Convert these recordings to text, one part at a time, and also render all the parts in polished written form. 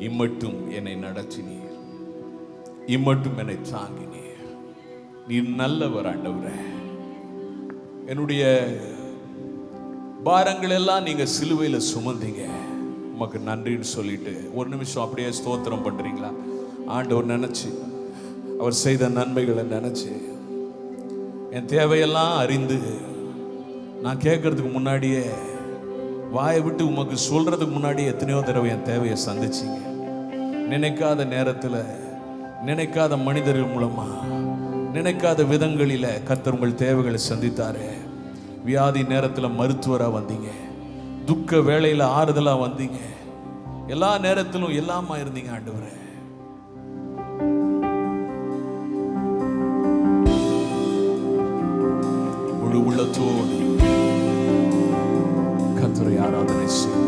இம்மட்டும் என்னை நடத்தினீர், இம்மட்டும் என்னை தாங்கினீர். நீர் நல்லவர் ஆண்டவரே. என்னுடைய பாரங்கள் எல்லாம் நீங்க சிலுவையில சுமந்தீங்க, உமக்கு நன்றின்னு சொல்லிட்டு ஒரு நிமிஷம் அப்படியே ஸ்தோத்திரம் பண்றீங்களா? ஆண்டவர் நினைச்சு, அவர் செய்த நன்மைகளை நினைச்சு, என் தேவையெல்லாம் அறிந்து, நான் கேட்கறதுக்கு முன்னாடியே, வாயை விட்டு உமக்கு சொல்றதுக்கு முன்னாடியே எத்தனையோ தடவை என் தேவையை சந்திச்சிங்க. நினைக்காத நேரத்தில், நினைக்காத மனிதர்கள் மூலமா, நினைக்காத விதங்களில கர்த்தர் உங்கள் தேவைகளை சந்தித்தாரே. வியாதி நேரத்தில் மருத்துவராக வந்தீங்க, துக்க வேளையில் ஆறுதலாக வந்தீங்க, எல்லா நேரத்திலும் எல்லாமா இருந்தீங்க ஆண்டவரே. முழு உள்ளத்தோடு கர்த்தரை ஆராதனை செய்யும்.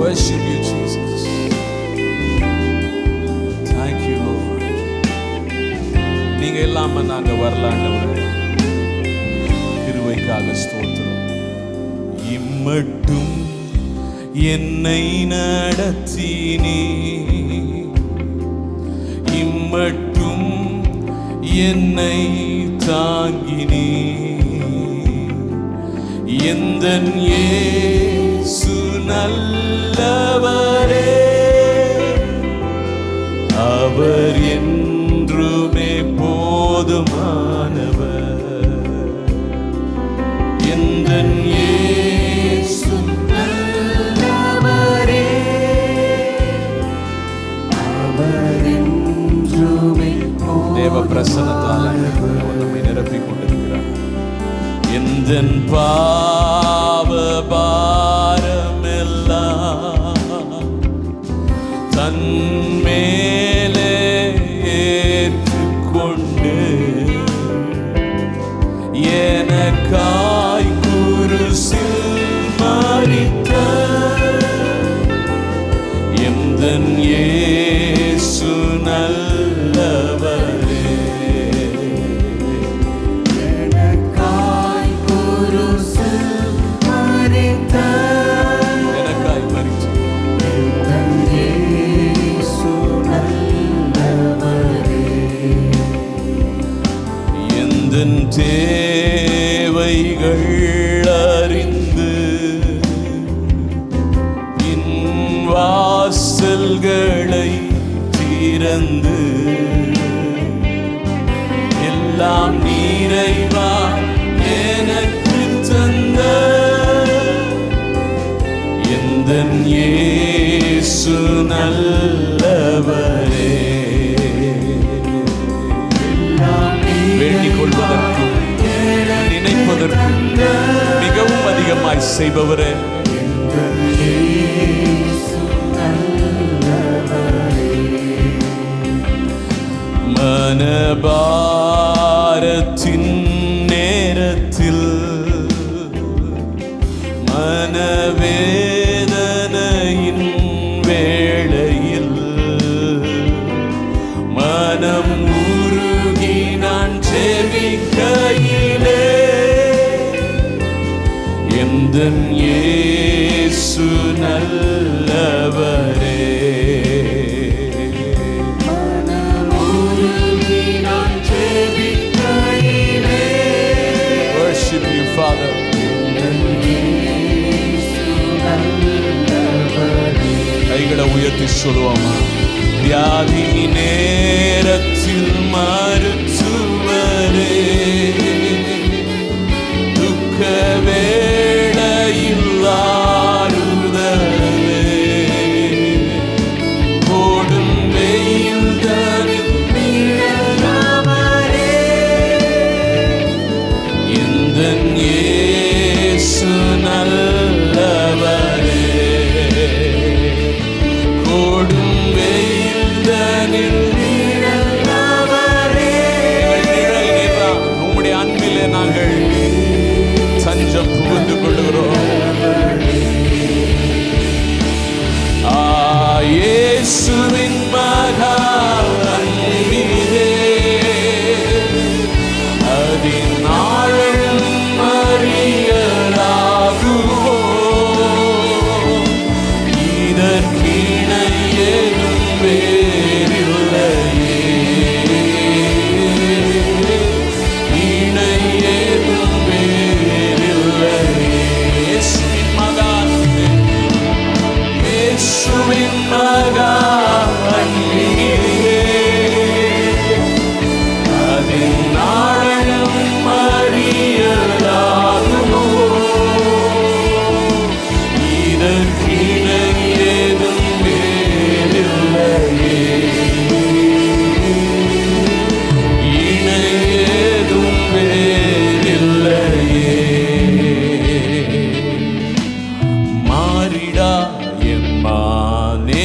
Worship you, Jesus. Thank you, Lord. நீங்க இல்லாம நாங்க வரலாண்டவரே. கிருபைக்காக ஸ்தோத்திரம். இம்மட்டும் என்னை நடத்தினீ, இம்மட்டும் என்னை தாங்கினீ. எந்தன் இயேசு நல்லவரே, அவர் என்றுமே போதுமானவர். எந்தன் இயேசு நல்லவரே, அவர் என்றுமே தேவ பிரசன்னத்தால் நம்மை நிரப்பிக் கொண்டிருக்கிறார். எந்தன் பாவ தன்மேலே ஏற்றுக்கொண்டு எனக்காய் குருசில் மரித்த எந்தன் இயேசு நல்லவரே. எனக்காய் குருசில் மரித்த, எனக்காய் மரித்த எந்தன் தேவைகள் அறிந்து என் வாசல்களை திறந்து எல்லாம் நிறைவா எனக்கு தந்த எந்தன் இயேசு நல்லவரே. வேண்டிக் கொள்வதற்கும் நினைப்பதற்கும் மிகவும் அதிகமாய் செய்பவரே. மனபாரத்தின் நேரத்தில், மனவேதனையின் வேளையில் மனம் உருகி நான் ஜெபிக்கையிலே எந்தன் இயேசு நல்லவரே. Worship you, Father. கைகளை உயர்த்தி சொல்லுவோமா? வியாதி நேரத்தில் மருத்துவரே, துக்க வேளையில் ஆறுதலே, ஓடும் வெயில் தனில் நிழலாவரே, எந்தன் இயேசு நல்லவரே. ஓடும் வெயில் தனில் நிழலாவரே, நிழல் மகா அன்பிலே அதின் நாடகம் அறியலாகுமோ இதற்கிணை ஏதும் வேறில்லையே இணை ஏதும் வேறில்லையே மாறிடா எம்மானேசரே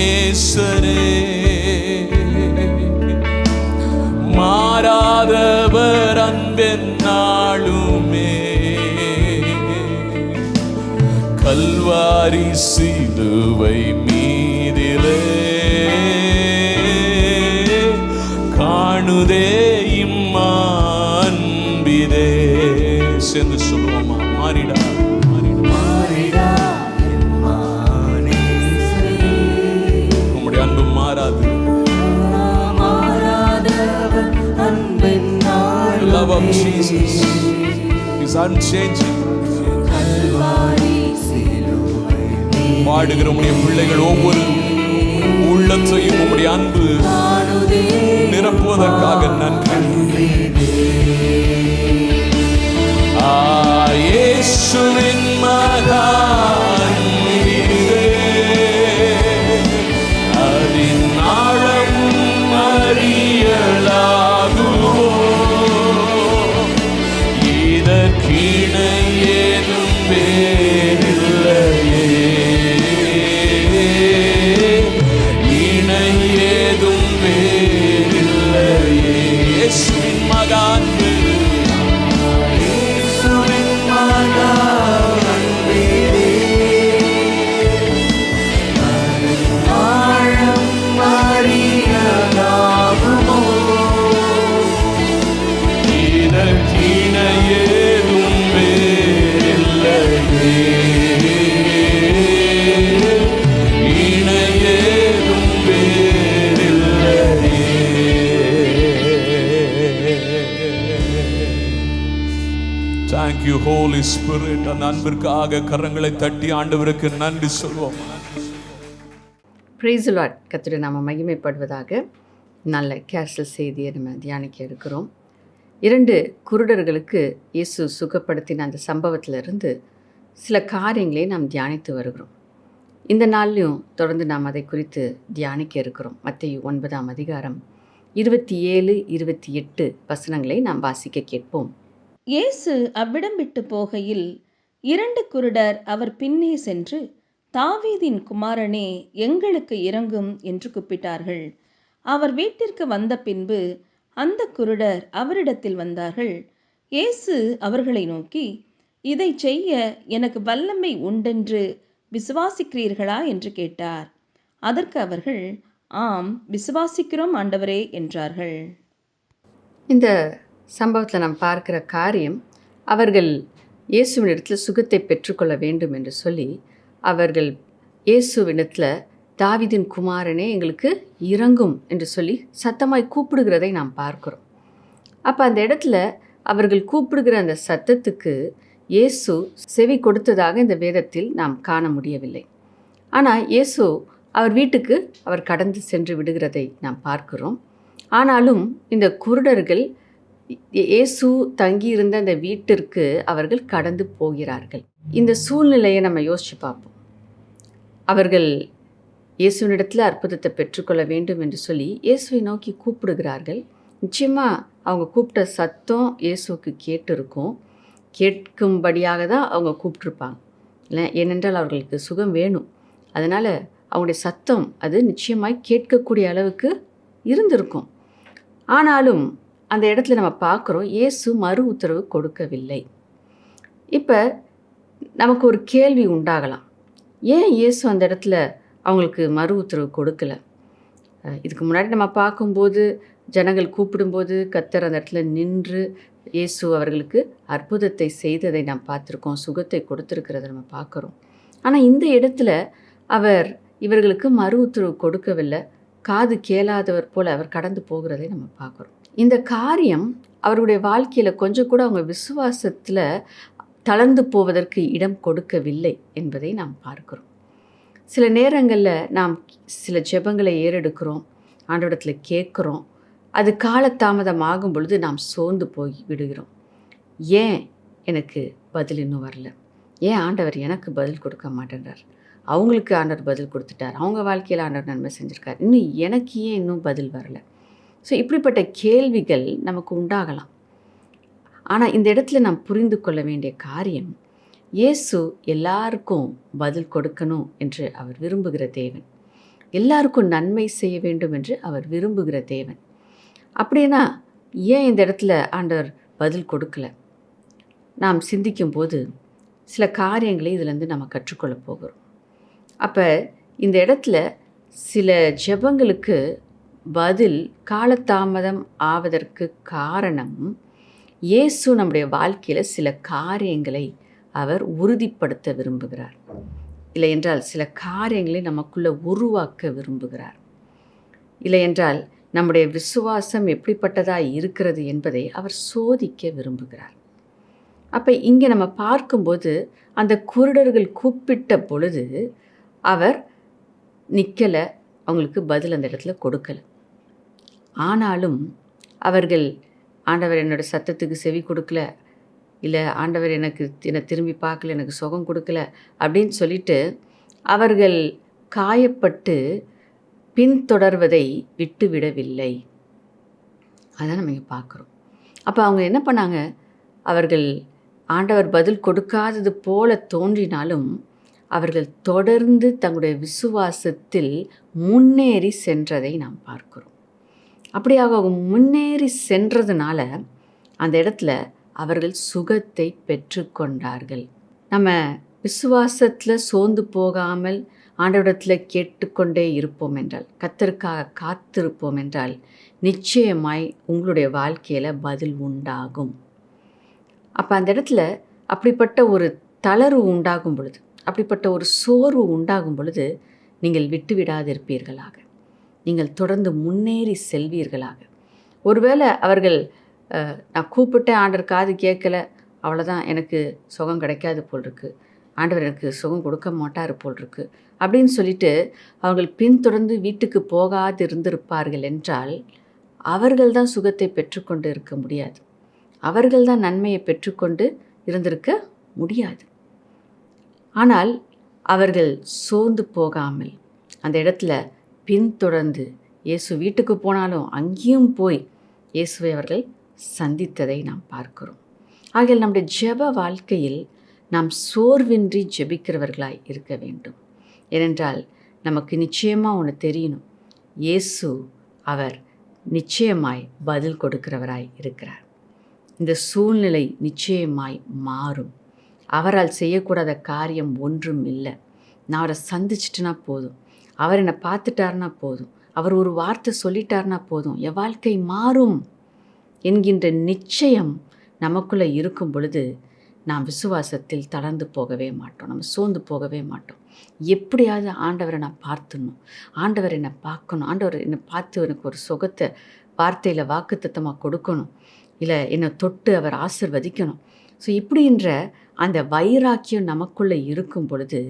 மாறாதவர் அன்பென்னாளுமே கல்வாரி சிலுவை மீதிலே காணுதே இம்மான்பிதே சேர்ந்து சொல்லுவோமா மாறிடா மாறிடா உம்முடைய அன்பு மாறாது The love of Jesus is unchanging. பாடுகிற உம்முடைய பிள்ளைகள் ஒவ்வொரு உள்ளத்தையும் உம்முடைய அன்பு நிரப்புவதற்காக நன்றி. இயேசுவின் மகா அன்பிலே அதின் ஆழமும் அறியலாகுமோ இதற்கிணை ஏதும் வேறில்லையே இணை ஏதும் வேறில்லையே இயேசுவின் மகா அன்பு இயேசுவின் மகா அன்பிலே ஆழம் அறியலாகுமோ இதற்கிணை ஏதும் வேறில்லையே இணை ஏதும் வேறில்லையே. Thank you Holy Spirit. அந்த அன்பிற்காக கரங்களை தட்டி ஆண்டவருக்கு நன்றி சொல்வோம். Praise the Lord. கர்த்தருடைய நாமம் மகிமைப்படுவதாக. நல்ல கேர்சல் செய்தியை நம்ம தியானிக்க இருக்கிறோம். 2 குருடர்களுக்கு இயேசு சுகப்படுத்தின அந்த சம்பவத்திலிருந்து சில காரியங்களை நாம் தியானித்து வருகிறோம். இந்த நாள்லையும் தொடர்ந்து நாம் அதை குறித்து தியானிக்க இருக்கிறோம். மத்தேயு 9ஆம் அதிகாரம் 27, 28 வசனங்களை நாம் வாசிக்க கேட்போம். இயேசு அவ்விடம் விட்டு போகையில் 2 குருடர் அவர் பின்னே சென்று, தாவீதின் குமாரனே, எங்களுக்கு இரங்கும் என்று கூப்பிட்டார்கள். அவர் வீட்டிற்கு வந்த பின்பு அந்த குருடர் அவரிடத்தில் வந்தார்கள். இயேசு அவர்களை நோக்கி, இதை செய்ய எனக்கு வல்லமை உண்டென்று விசுவாசிக்கிறீர்களா என்று கேட்டார். அதற்கு அவர்கள், ஆம், விசுவாசிக்கிறோம் ஆண்டவரே என்றார்கள். இந்த சம்பவத்தில் நாம் பார்க்கிற காரியம், அவர்கள் இயேசுவினிடத்தில் சுகத்தை பெற்றுக்கொள்ள வேண்டும் என்று சொல்லி அவர்கள் இயேசுவினிடத்தில் தாவீதின் குமாரனே எங்களுக்கு இரங்கும் என்று சொல்லி சத்தமாய் கூப்பிடுகிறதை நாம் பார்க்கிறோம். அப்போ அந்த இடத்துல அவர்கள் கூப்பிடுகிற அந்த சத்தத்துக்கு இயேசு செவி கொடுத்ததாக இந்த வேதத்தில் நாம் காண முடியவில்லை. ஆனால் இயேசு அவர் வீட்டுக்கு அவர் கடந்து சென்று விடுகிறதை நாம் பார்க்கிறோம். ஆனாலும் இந்த குருடர்கள் இயேசு தங்கியிருந்த அந்த வீட்டிற்கு அவர்கள் கடந்து போகிறார்கள். இந்த சூழ்நிலையை நம்ம யோசித்து பார்ப்போம். அவர்கள் இயேசுவினிடத்தில் அற்புதத்தை பெற்றுக்கொள்ள வேண்டும் என்று சொல்லி இயேசுவை நோக்கி கூப்பிடுகிறார்கள். நிச்சயமாக அவங்க கூப்பிட்ட சத்தம் இயேசுவுக்கு கேட்டிருக்கும். கேட்கும்படியாக தான் அவங்க கூப்பிட்ருப்பாங்க இல்லை, ஏனென்றால் அவர்களுக்கு சுகம் வேணும். அதனால் அவங்களுடைய சத்தம் அது நிச்சயமாய் கேட்கக்கூடிய அளவுக்கு இருந்திருக்கும். ஆனாலும் அந்த இடத்துல நம்ம பார்க்குறோம், இயேசு மறு உத்தரவு கொடுக்கவில்லை. இப்போ நமக்கு ஒரு கேள்வி உண்டாகலாம், ஏன் இயேசு அந்த இடத்துல அவங்களுக்கு மறு உத்தரவு கொடுக்கல? இதுக்கு முன்னாடி நம்ம பார்க்கும்போது ஜனங்கள் கூப்பிடும்போது கர்த்தர் அந்த இடத்துல நின்று இயேசு அவர்களுக்கு அற்புதத்தை செய்ததை நாம் பார்த்துருக்கோம், சுகத்தை கொடுத்துருக்கிறத நம்ம பார்க்குறோம். ஆனால் இந்த இடத்துல அவர் இவர்களுக்கு மறு உத்தரவு கொடுக்கவில்லை. காது கேளாதவர் போல் அவர் கடந்து போகிறதை நம்ம பார்க்குறோம். இந்த காரியம் அவருடைய வாழ்க்கையில் கொஞ்சம் கூட அவங்க விசுவாசத்தில் தளர்ந்து போவதற்கு இடம் கொடுக்கவில்லை என்பதை நாம் பார்க்கிறோம். சில நேரங்களில் நாம் சில ஜெபங்களை ஏறெடுக்கிறோம், ஆண்டவரிடத்தில் கேட்குறோம். அது காலதாமதம் ஆகும் பொழுது நாம் சோர்ந்து போய் விடுகிறோம். ஏன் எனக்கு பதில் இன்னும் வரல? ஏன் ஆண்டவர் எனக்கு பதில் கொடுக்க மாட்டேன்றார்? அவங்களுக்கு ஆண்டவர் பதில் கொடுத்துட்டார், அவங்க வாழ்க்கையில் ஆண்டவர் நன்மை செஞ்சுருக்கார், இன்னும் எனக்கு ஏன் இன்னும் பதில் வரல? ஸோ இப்படிப்பட்ட கேள்விகள் நமக்கு உண்டாகலாம். ஆனால் இந்த இடத்துல நாம் புரிந்து கொள்ள வேண்டிய காரியம், இயேசு எல்லாருக்கும் பதில் கொடுக்கணும் என்று அவர் விரும்புகிற தேவன். எல்லாருக்கும் நன்மை செய்ய வேண்டும் என்று அவர் விரும்புகிற தேவன். அப்படின்னா ஏன் இந்த இடத்துல ஆண்டவர் பதில் கொடுக்கல? நாம் சிந்திக்கும்போது சில காரியங்களை இதிலேருந்து நம்ம கற்றுக்கொள்ள போகிறோம். அப்போ இந்த இடத்துல சில ஜெபங்களுக்கு பதில் காலதாமதம் ஆவதற்கு காரணம், இயேசு நம்முடைய வாழ்க்கையில் சில காரியங்களை அவர் உறுதிப்படுத்த விரும்புகிறார். இல்லை என்றால் சில காரியங்களை நமக்குள்ளே உருவாக்க விரும்புகிறார். இல்லை என்றால் நம்முடைய விசுவாசம் எப்படிப்பட்டதாக இருக்கிறது என்பதை அவர் சோதிக்க விரும்புகிறார். அப்போ இங்கே நம்ம பார்க்கும்போது அந்த குருடர்கள் கூப்பிட்ட பொழுது அவர் நிற்கலை, அவங்களுக்கு பதில் அந்த இடத்துல கொடுக்கலை. ஆனாலும் அவர்கள் ஆண்டவர் என்னோட சத்தத்துக்கு செவி கொடுக்கல, இல்லை ஆண்டவர் என்னை திரும்பி பார்க்கல, எனக்கு சுகம் கொடுக்கல அப்படின்னு சொல்லிட்டு அவர்கள் காயப்பட்டு பின்தொடர்வதை விட்டுவிடவில்லை. அதான் நம்ம இங்கே பார்க்குறோம். அப்போ அவங்க என்ன பண்ணாங்க? அவர்கள் ஆண்டவர் பதில் கொடுக்காதது போல தோன்றினாலும் அவர்கள் தொடர்ந்து தங்களுடைய விசுவாசத்தில் முன்னேறி சென்றதை நாம் பார்க்கிறோம். அப்படியாக அவங்க முன்னேறி சென்றதுனால அந்த இடத்துல அவர்கள் சுகத்தை பெற்றுக்கொண்டார்கள். நம்ம விசுவாசத்தில் சோர்ந்து போகாமல் ஆண்டவரிடத்தில் கேட்டுக்கொண்டே இருப்போம் என்றால், கர்த்தருக்காக காத்திருப்போம் என்றால், நிச்சயமாய் உங்களுடைய வாழ்க்கையில் பதில் உண்டாகும். அப்போ அந்த இடத்துல அப்படிப்பட்ட ஒரு தளர்வு உண்டாகும் பொழுது, அப்படிப்பட்ட ஒரு சோர்வு உண்டாகும் பொழுது நீங்கள் விட்டுவிடாதிருப்பீர்களாக, நீங்கள் தொடர்ந்து முன்னேறி செல்வீர்களாக. ஒருவேளை அவர்கள் நான் கூப்பிட்டேன், ஆண்டவர் காது கேட்கல, அவ்வளோதான், எனக்கு சுகம் கிடைக்காது போல் இருக்கு, ஆண்டவர் எனக்கு சுகம் கொடுக்க மாட்டார் போல் இருக்கு அப்படின்னு சொல்லிட்டு அவர்கள் பின்தொடர்ந்து வீட்டுக்கு போகாது இருந்திருப்பார்கள் என்றால் அவர்கள் தான் சுகத்தை பெற்றுக்கொண்டு இருக்க முடியாது, அவர்கள் தான் நன்மையை பெற்றுக்கொண்டு இருந்திருக்க முடியாது. ஆனால் அவர்கள் சோர்ந்து போகாமல் அந்த இடத்துல பின்தொடர்ந்து இயேசு வீட்டுக்கு போனாலும் அங்கேயும் போய் இயேசுவை அவர்கள் சந்தித்ததை நாம் பார்க்கிறோம். ஆகையால் நம்முடைய ஜெப வாழ்க்கையில் நாம் சோர்வின்றி ஜெபிக்கிறவர்களாய் இருக்க வேண்டும். ஏனென்றால் நமக்கு நிச்சயமாக ஒன்று தெரியணும், இயேசு அவர் நிச்சயமாய் பதில் கொடுக்கிறவராய் இருக்கிறார். இந்த சூழ்நிலை நிச்சயமாய் மாறும். அவரால் செய்யக்கூடாத காரியம் ஒன்றும் இல்லை. நான் அவரை சந்திச்சிட்டுனா போதும், அவர் என்னை பார்த்துட்டாருனா போதும், அவர் ஒரு வார்த்தை சொல்லிட்டாருனா போதும், என் வாழ்க்கை மாறும் என்கின்ற நிச்சயம் நமக்குள்ளே இருக்கும் பொழுது நாம் விசுவாசத்தில் தளர்ந்து போகவே மாட்டோம், நம்ம சோர்ந்து போகவே மாட்டோம். எப்படியாவது ஆண்டவரை நான் பார்த்துடணும், ஆண்டவர் என்னை பார்க்கணும், ஆண்டவர் என்னை பார்த்து எனக்கு ஒரு சுகத்தை வார்த்தையில் வாக்குத்தத்தமாக கொடுக்கணும், இல்லை என்னை தொட்டு அவர் ஆசிர்வதிக்கணும். ஸோ இப்படின்ற அந்த வைராக்கியம் நமக்குள்ளே இருக்கும் பொழுது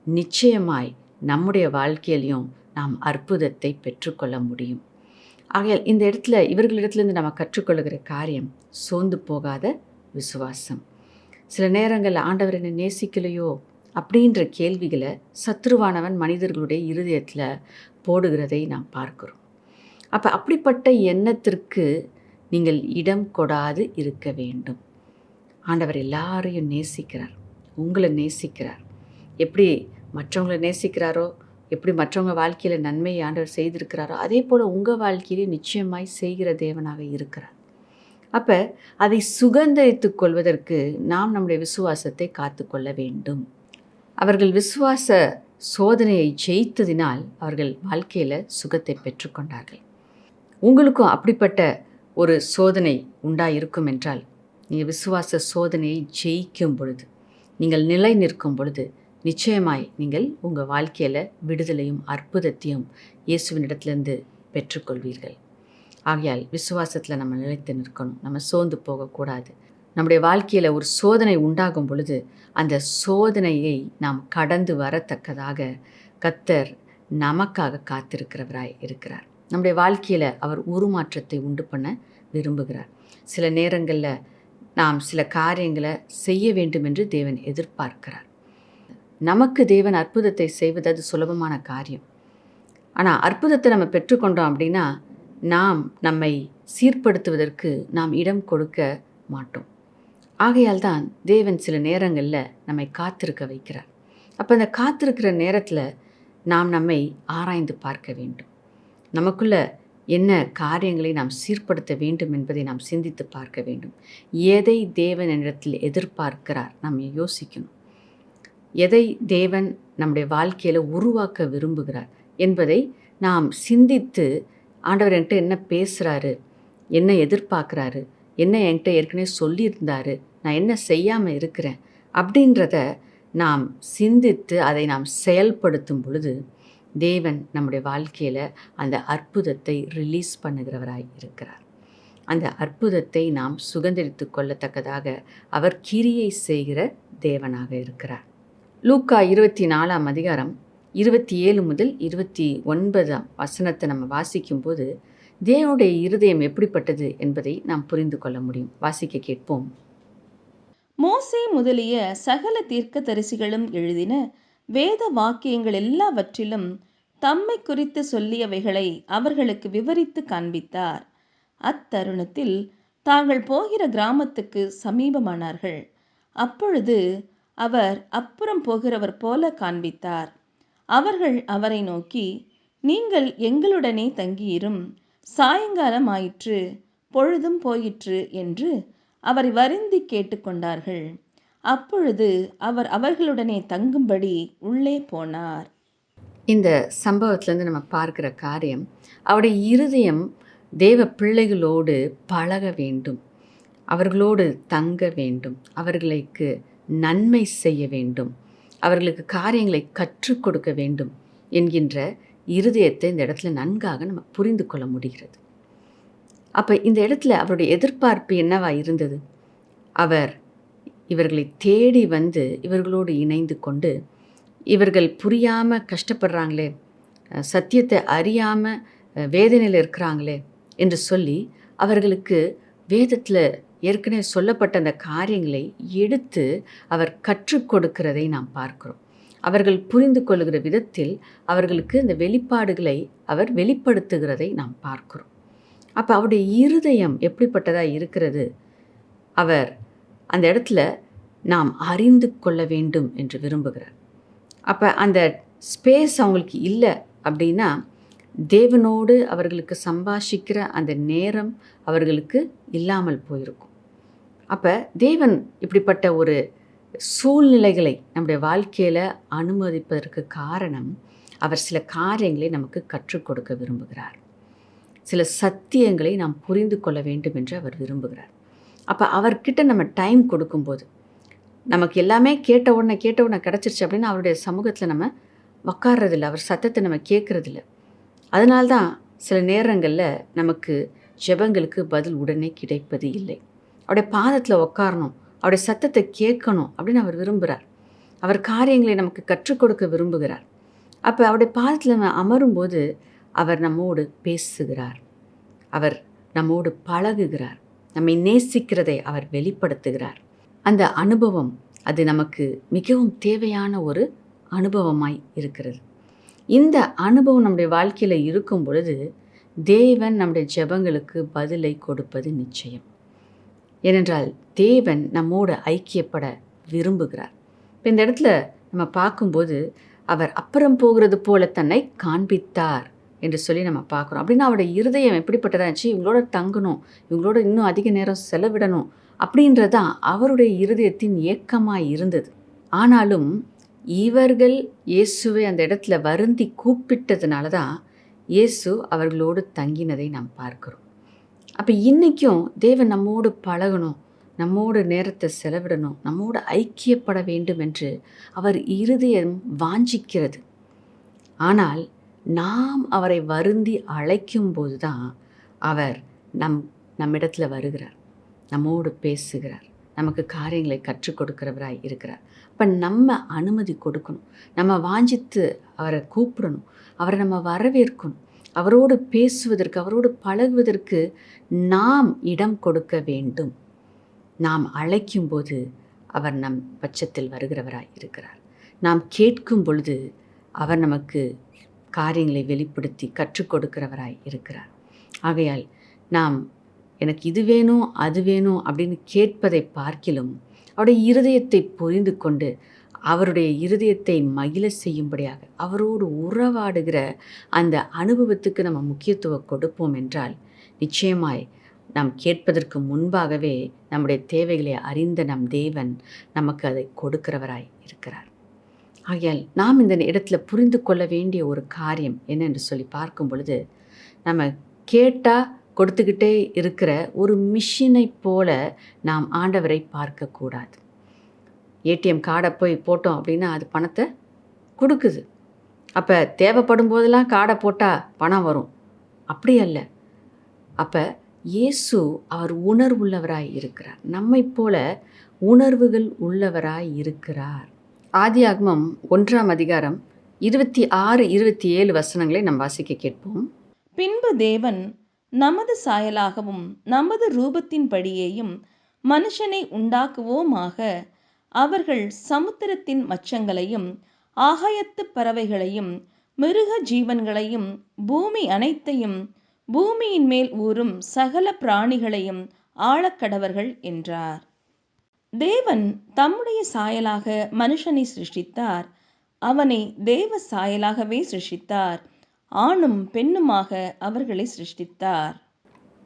நிச்சயமாய் நம்முடைய வாழ்க்கையிலையும் நாம் அற்புதத்தை பெற்றுக்கொள்ள முடியும். ஆகையால் இந்த இடத்துல இவர்களிடத்துலேருந்து நம்ம கற்றுக்கொள்ளுகிற காரியம் சோர்ந்து போகாத விசுவாசம். சில நேரங்களில் ஆண்டவர் என்னை நேசிக்கலையோ அப்படின்ற கேள்விகளை சத்ருவானவன் மனிதர்களுடைய இருதயத்தில் போடுகிறதை நாம் பார்க்கிறோம். அப்போ அப்படிப்பட்ட எண்ணத்திற்கு நீங்கள் இடம் கொடாது இருக்க வேண்டும். ஆண்டவர் எல்லாரையும் நேசிக்கிறார், உங்களை நேசிக்கிறார். எப்படி மற்றவங்களை நேசிக்கிறாரோ, எப்படி மற்றவங்க வாழ்க்கையில் நன்மையை ஆண்டவர் செய்திருக்கிறாரோ, அதே போல் உங்கள் வாழ்க்கையிலே நிச்சயமாய் செய்கிற தேவனாக இருக்கிறார். அப்போ அதை சுகந்தரித்து கொள்வதற்கு நாம் நம்முடைய விசுவாசத்தை காத்து கொள்ள வேண்டும். அவர்கள் விசுவாச சோதனையை ஜெயித்ததினால் அவர்கள் வாழ்க்கையில் சுகத்தை பெற்றுக்கொண்டார்கள். உங்களுக்கும் அப்படிப்பட்ட ஒரு சோதனை உண்டாயிருக்கும் என்றால், நீங்கள் விசுவாச சோதனையை ஜெயிக்கும் பொழுது, நீங்கள் நிலை நிற்கும் பொழுது நிச்சயமாய் நீங்கள் உங்கள் வாழ்க்கையில் விடுதலையும் அற்புதத்தையும் இயேசுவினிடத்திலிருந்து பெற்றுக்கொள்வீர்கள். ஆகையால் விசுவாசத்தில் நம்ம நிலைத்து நிற்கணும், நம்ம சோர்ந்து போகக்கூடாது. நம்முடைய வாழ்க்கையில் ஒரு சோதனை உண்டாகும் பொழுது அந்த சோதனையை நாம் கடந்து வரத்தக்கதாக கர்த்தர் நமக்காக காத்திருக்கிறவராய் இருக்கிறார். நம்முடைய வாழ்க்கையில் அவர் உருமாற்றத்தை உண்டு பண்ண விரும்புகிறார். சில நேரங்களில் நாம் சில காரியங்களை செய்ய வேண்டும் என்று தேவன் எதிர்பார்க்கிறார். நமக்கு தேவன் அற்புதத்தை செய்வது அது சுலபமான காரியம். ஆனால் அற்புதத்தை நம்ம பெற்றுக்கொண்டோம் அப்படின்னா நாம் நம்மை சீர்படுத்துவதற்கு நாம் இடம் கொடுக்க மாட்டோம். ஆகையால் தான் தேவன் சில நேரங்களில் நம்மை காத்திருக்க வைக்கிறார். அப்போ அந்த காத்திருக்கிற நேரத்தில் நாம் நம்மை ஆராய்ந்து பார்க்க வேண்டும். நமக்குள்ள என்ன காரியங்களை நாம் சீர்படுத்த வேண்டும் என்பதை நாம் சிந்தித்து பார்க்க வேண்டும். எதை தேவன் என்னிடத்தில் எதிர்பார்க்கிறார் நாம் யோசிக்கணும். எதை தேவன் நம்முடைய வாழ்க்கையில் உருவாக்க விரும்புகிறார் என்பதை நாம் சிந்தித்து, ஆண்டவர் என்கிட்ட என்ன பேசுகிறாரு, என்ன எதிர்பார்க்குறாரு, என்ன என்கிட்ட ஏற்கனவே சொல்லியிருந்தாரு, நான் என்ன செய்யாமல் இருக்கிறேன் அப்படின்றத நாம் சிந்தித்து அதை நாம் செயல்படுத்தும் பொழுது தேவன் நம்முடைய வாழ்க்கையில் அந்த அற்புதத்தை ரிலீஸ் பண்ணுகிறவராய் இருக்கிறார். அந்த அற்புதத்தை நாம் சுதந்திரித்து கொள்ளத்தக்கதாக அவர் கிரியை செய்கிற தேவனாக இருக்கிறார். லூக்கா 24ஆம் அதிகாரம் 27 முதல் 29ஆம் வசனத்தை நம்ம வாசிக்கும்போது தேவனுடைய இருதயம் எப்படிப்பட்டது என்பதை நாம் புரிந்து கொள்ள முடியும். வாசிக்க கேட்போம். மோசே முதலிய சகல தீர்க்கதரிசிகளும் எழுதின வேத வாக்கியங்கள் எல்லாவற்றிலும் தம்மை குறித்து சொல்லியவைகளை அவர்களுக்கு விவரித்து காண்பித்தார். அத்தருணத்தில் தாங்கள் போகிற கிராமத்துக்கு சமீபமானார்கள். அப்பொழுது அவர் அப்புறம் போகிறவர் போல காண்பித்தார். அவர்கள் அவரை நோக்கி, நீங்கள் எங்களுடனே தங்கியிரும், சாயங்காலம் ஆயிற்று, பொழுதும் போயிற்று என்று அவரை வருந்தி கேட்டுக்கொண்டார்கள். அப்பொழுது அவர் அவர்களுடனே தங்கும்படி உள்ளே போனார். இந்த சம்பவத்திலேருந்து நம்ம பார்க்குற காரியம், அவருடைய இருதயம் தேவ பிள்ளைகளோடு பழக வேண்டும், அவர்களோடு தங்க வேண்டும், அவர்களுக்கு நன்மை செய்ய வேண்டும், அவர்களுக்கு காரியங்களை கற்றுக் கொடுக்க வேண்டும் என்கின்ற இருதயத்தை இந்த இடத்துல நன்காக நம்ம புரிந்து கொள்ள முடிகிறது. அப்போ இந்த இடத்துல அவருடைய எதிர்பார்ப்பு என்னவா இருந்தது? அவர் இவர்களை தேடி வந்து இவர்களோடு இணைந்து கொண்டு, இவர்கள் புரியாமல் கஷ்டப்படுறாங்களே, சத்தியத்தை அறியாமல் வேதனையில் இருக்கிறாங்களே என்று சொல்லி அவர்களுக்கு வேதத்தில் ஏற்கனவே சொல்லப்பட்ட அந்த காரியங்களை எடுத்து அவர் கற்றுக் கொடுக்கிறதை நாம் பார்க்கிறோம். அவர்கள் புரிந்து கொள்ளுகிற விதத்தில் அவர்களுக்கு இந்த வெளிப்பாடுகளை அவர் வெளிப்படுத்துகிறதை நாம் பார்க்கிறோம். அப்போ அவருடைய இருதயம் எப்படிப்பட்டதாக இருக்கிறது? அவர் அந்த இடத்துல நாம் அறிந்து கொள்ள வேண்டும் என்று விரும்புகிறார். அப்போ அந்த ஸ்பேஸ் அவங்களுக்கு இல்லை அப்படின்னா தேவனோடு அவர்களுக்கு சம்பாஷிக்கிற அந்த நேரம் அவர்களுக்கு இல்லாமல் போயிருக்கும். அப்போ தேவன் இப்படிப்பட்ட ஒரு சூழ்நிலைகளை நம்முடைய வாழ்க்கையில் அனுமதிப்பதற்கு காரணம், அவர் சில காரியங்களை நமக்கு கற்றுக் கொடுக்க விரும்புகிறார். சில சத்தியங்களை நாம் புரிந்து கொள்ள வேண்டும் என்று அவர் விரும்புகிறார். அப்போ அவர்கிட்ட நம்ம டைம் கொடுக்கும்போது, நமக்கு எல்லாமே கேட்ட உடனே கிடச்சிருச்சு அப்படின்னா அவருடைய சமூகத்தில் நம்ம உக்காடுறதில்ல, அவர் சத்தத்தை நம்ம கேட்குறதில்ல. அதனால்தான் சில நேரங்களில் நமக்கு ஜெபங்களுக்கு பதில் உடனே கிடைப்பது இல்லை. அவருடைய பாதத்தில் உக்காரணும், அவருடைய சத்தத்தை கேட்கணும் அப்படின்னு அவர் விரும்புகிறார். அவர் காரியங்களை நமக்கு கற்றுக் கொடுக்க விரும்புகிறார். அப்போ அவருடைய பாதத்தில் நம்ம அமரும்போது அவர் நம்மோடு பேசுகிறார், அவர் நம்மோடு பழகுகிறார், நம்மை நேசிக்கிறதை அவர் வெளிப்படுத்துகிறார். அந்த அனுபவம் அது நமக்கு மிகவும் தேவையான ஒரு அனுபவமாய் இருக்கிறது. இந்த அனுபவம் நம்முடைய வாழ்க்கையில் இருக்கும் பொழுது தேவன் நம்முடைய ஜெபங்களுக்கு பதிலை கொடுப்பது நிச்சயம். ஏனென்றால் தேவன் நம்மோடு ஐக்கியப்பட விரும்புகிறார். இப்போ இந்த இடத்துல நம்ம பார்க்கும்போது அவர் அப்புறம் போகிறது போல தன்னை காண்பித்தார் என்று சொல்லி நம்ம பார்க்குறோம். அப்படின்னா அவருடைய இருதயம் எப்படிப்பட்டதாக இருந்துச்சு? இவங்களோட தங்கணும், இவங்களோட இன்னும் அதிக நேரம் செலவிடணும் அப்படின்றதான் அவருடைய இருதயத்தின் ஏக்கமாக இருந்தது. ஆனாலும் இவர்கள் இயேசுவை அந்த இடத்துல வருந்தி கூப்பிட்டதுனால தான் இயேசு அவர்களோடு தங்கினதை நாம் பார்க்கிறோம். அப்போ இன்றைக்கும் தேவன் நம்மோடு பழகணும், நம்மோடு நேரத்தை செலவிடணும், நம்மோடு ஐக்கியப்பட வேண்டும் என்று அவர் இருதயம் வாஞ்சிக்கிறது. ஆனால் நாம் அவரை வருந்தி அழைக்கும் போது தான் அவர் நம்மிடத்தில் வருகிறார், நம்மோடு பேசுகிறார், நமக்கு காரியங்களை கற்றுக் கொடுக்கிறவராய் இருக்கிறார். அப்போ நம்ம அனுமதி கொடுக்கணும், நம்ம வாஞ்சித்து அவரை கூப்பிடணும், அவரை நம்ம வரவேற்கணும், அவரோடு பேசுவதற்கு, அவரோடு பழகுவதற்கு நாம் இடம் கொடுக்க வேண்டும். நாம் அழைக்கும்போது அவர் நம் பட்சத்தில் வருகிறவராய் இருக்கிறார். நாம் கேட்கும் பொழுது அவர் நமக்கு காரியங்களை வெளிப்படுத்தி கற்றுக் கொடுக்கிறவராய் இருக்கிறார். ஆகையால் நாம் எனக்கு இது வேணும் அது வேணும் அப்படின்னு கேட்பதை பார்க்கிலும் அவருடைய இருதயத்தை புரிந்து கொண்டு அவருடைய இருதயத்தை மகிழ செய்யும்படியாக அவரோடு உறவாடுகிற அந்த அனுபவத்துக்கு நம்ம முக்கியத்துவம் கொடுப்போம் என்றால் நிச்சயமாய் நாம் கேட்பதற்கு முன்பாகவே நம்முடைய தேவைகளை அறிந்த நம் தேவன் நமக்கு அதை கொடுக்கிறவராய் இருக்கிறார். ஆகையால் நாம் இந்த இடத்துல புரிந்து கொள்ள வேண்டிய ஒரு காரியம் என்னென்று சொல்லி பார்க்கும் பொழுது, நம்ம கேட்டால் கொடுத்துக்கிட்டே இருக்கிற ஒரு மிஷினை போல நாம் ஆண்டவரை பார்க்கக்கூடாது. ஏடிஎம் கார்டை போய் போட்டோம் அப்படின்னா அது பணத்தை கொடுக்குது. அப்போ தேவைப்படும் போதெல்லாம் கார்டை போட்டால் பணம் வரும், அப்படி அல்ல. அப்போ இயேசு அவர் உணர்வுள்ளவராய் இருக்கிறார், நம்மை போல உணர்வுகள் உள்ளவராய் இருக்கிறார். ஆதியாகமம் 1ஆம் அதிகாரம் 26-27 வசனங்களை நாம் வாசிக்க கேட்போம். பின்பு தேவன் நமது சாயலாகவும் நமது ரூபத்தின்படியேயும் மனுஷனை உண்டாக்குவோமாக, அவர்கள் சமுத்திரத்தின் மச்சங்களையும் ஆகாயத்து பறவைகளையும் மிருக ஜீவன்களையும் பூமி அனைத்தையும் பூமியின் மேல் ஊறும் சகல பிராணிகளையும் ஆளக்கடவர்கள் என்றார். தேவன் தம்முடைய சாயலாக மனுஷனை சிருஷ்டித்தார், அவனை தேவ சாயலாகவே சிருஷ்டித்தார், ஆணும் பெண்ணுமாக அவர்களை சிருஷ்டித்தார்.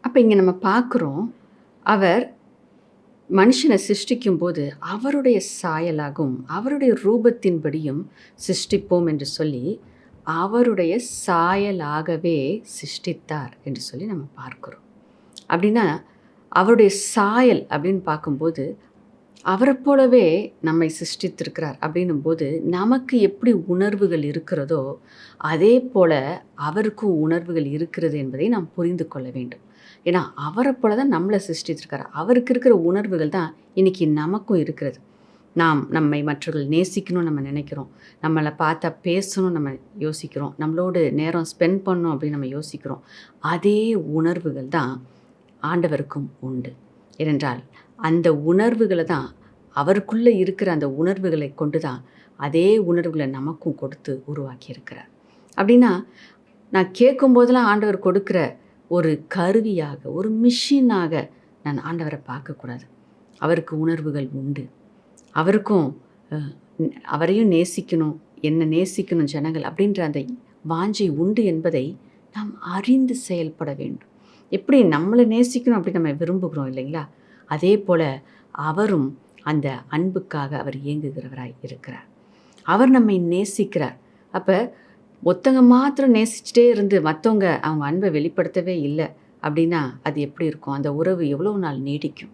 அப்போ இங்கே நம்ம பார்க்குறோம், அவர் மனுஷனை சிருஷ்டிக்கும் போது அவருடைய சாயலாகவும் அவருடைய ரூபத்தின்படியும் சிருஷ்டிப்போம் என்று சொல்லி அவருடைய சாயலாகவே சிருஷ்டித்தார் என்று சொல்லி நம்ம பார்க்குறோம். அப்படின்னா அவருடைய சாயல் அப்படின்னு பார்க்கும்போது அவரை போலவே நம்மை சிருஷ்டித்திருக்கிறார். அப்படின்னும் போது நமக்கு எப்படி உணர்வுகள் இருக்கிறதோ அதே போல் அவருக்கும் உணர்வுகள் இருக்கிறது என்பதை நாம் புரிந்து கொள்ள வேண்டும். ஏன்னா அவரை போல தான் நம்மளை சிருஷ்டித்திருக்கார். அவருக்கு இருக்கிற உணர்வுகள் தான் இன்றைக்கி நமக்கும் இருக்கிறது. நாம் நம்மை மற்றவர்கள் நேசிக்கணும்னு நம்ம நினைக்கிறோம், நம்மளை பார்த்தா பேசணும் நம்ம யோசிக்கிறோம், நம்மளோடு நேரம் ஸ்பெண்ட் பண்ணணும் அப்படின்னு நம்ம யோசிக்கிறோம். அதே உணர்வுகள் தான் ஆண்டவருக்கும் உண்டு. ஏனென்றால் அந்த உணர்வுகளை தான் அவருக்குள்ளே இருக்கிற அந்த உணர்வுகளை கொண்டு தான் அதே உணர்வுகளை நமக்கும் கொடுத்து உருவாக்கி இருக்கிறார். அப்படின்னா நான் கேட்கும்போதெல்லாம் ஆண்டவர் கொடுக்குற ஒரு கருவியாக, ஒரு மிஷினாக நான் ஆண்டவரை பார்க்கக்கூடாது. அவருக்கு உணர்வுகள் உண்டு, அவருக்கும் அவரையும் நேசிக்கணும், என்ன நேசிக்கணும் ஜனங்கள் அப்படின்ற அந்த வாஞ்சை உண்டு என்பதை நாம் அறிந்து செயல்பட வேண்டும். எப்படி நம்மளை நேசிக்கணும் அப்படி நம்ம விரும்புகிறோம் இல்லைங்களா, அதே போல் அவரும் அந்த அன்புக்காக அவர் இயங்குகிறவராய் இருக்கிறார். அவர் நம்மை நேசிக்கிறார். அப்போ ஒருத்தங்க மாத்திரம் நேசிச்சுட்டே இருந்து மற்றவங்க அவங்க அன்பை வெளிப்படுத்தவே இல்லை அப்படின்னா அது எப்படி இருக்கும்? அந்த உறவு எவ்வளோ நாள் நீடிக்கும்?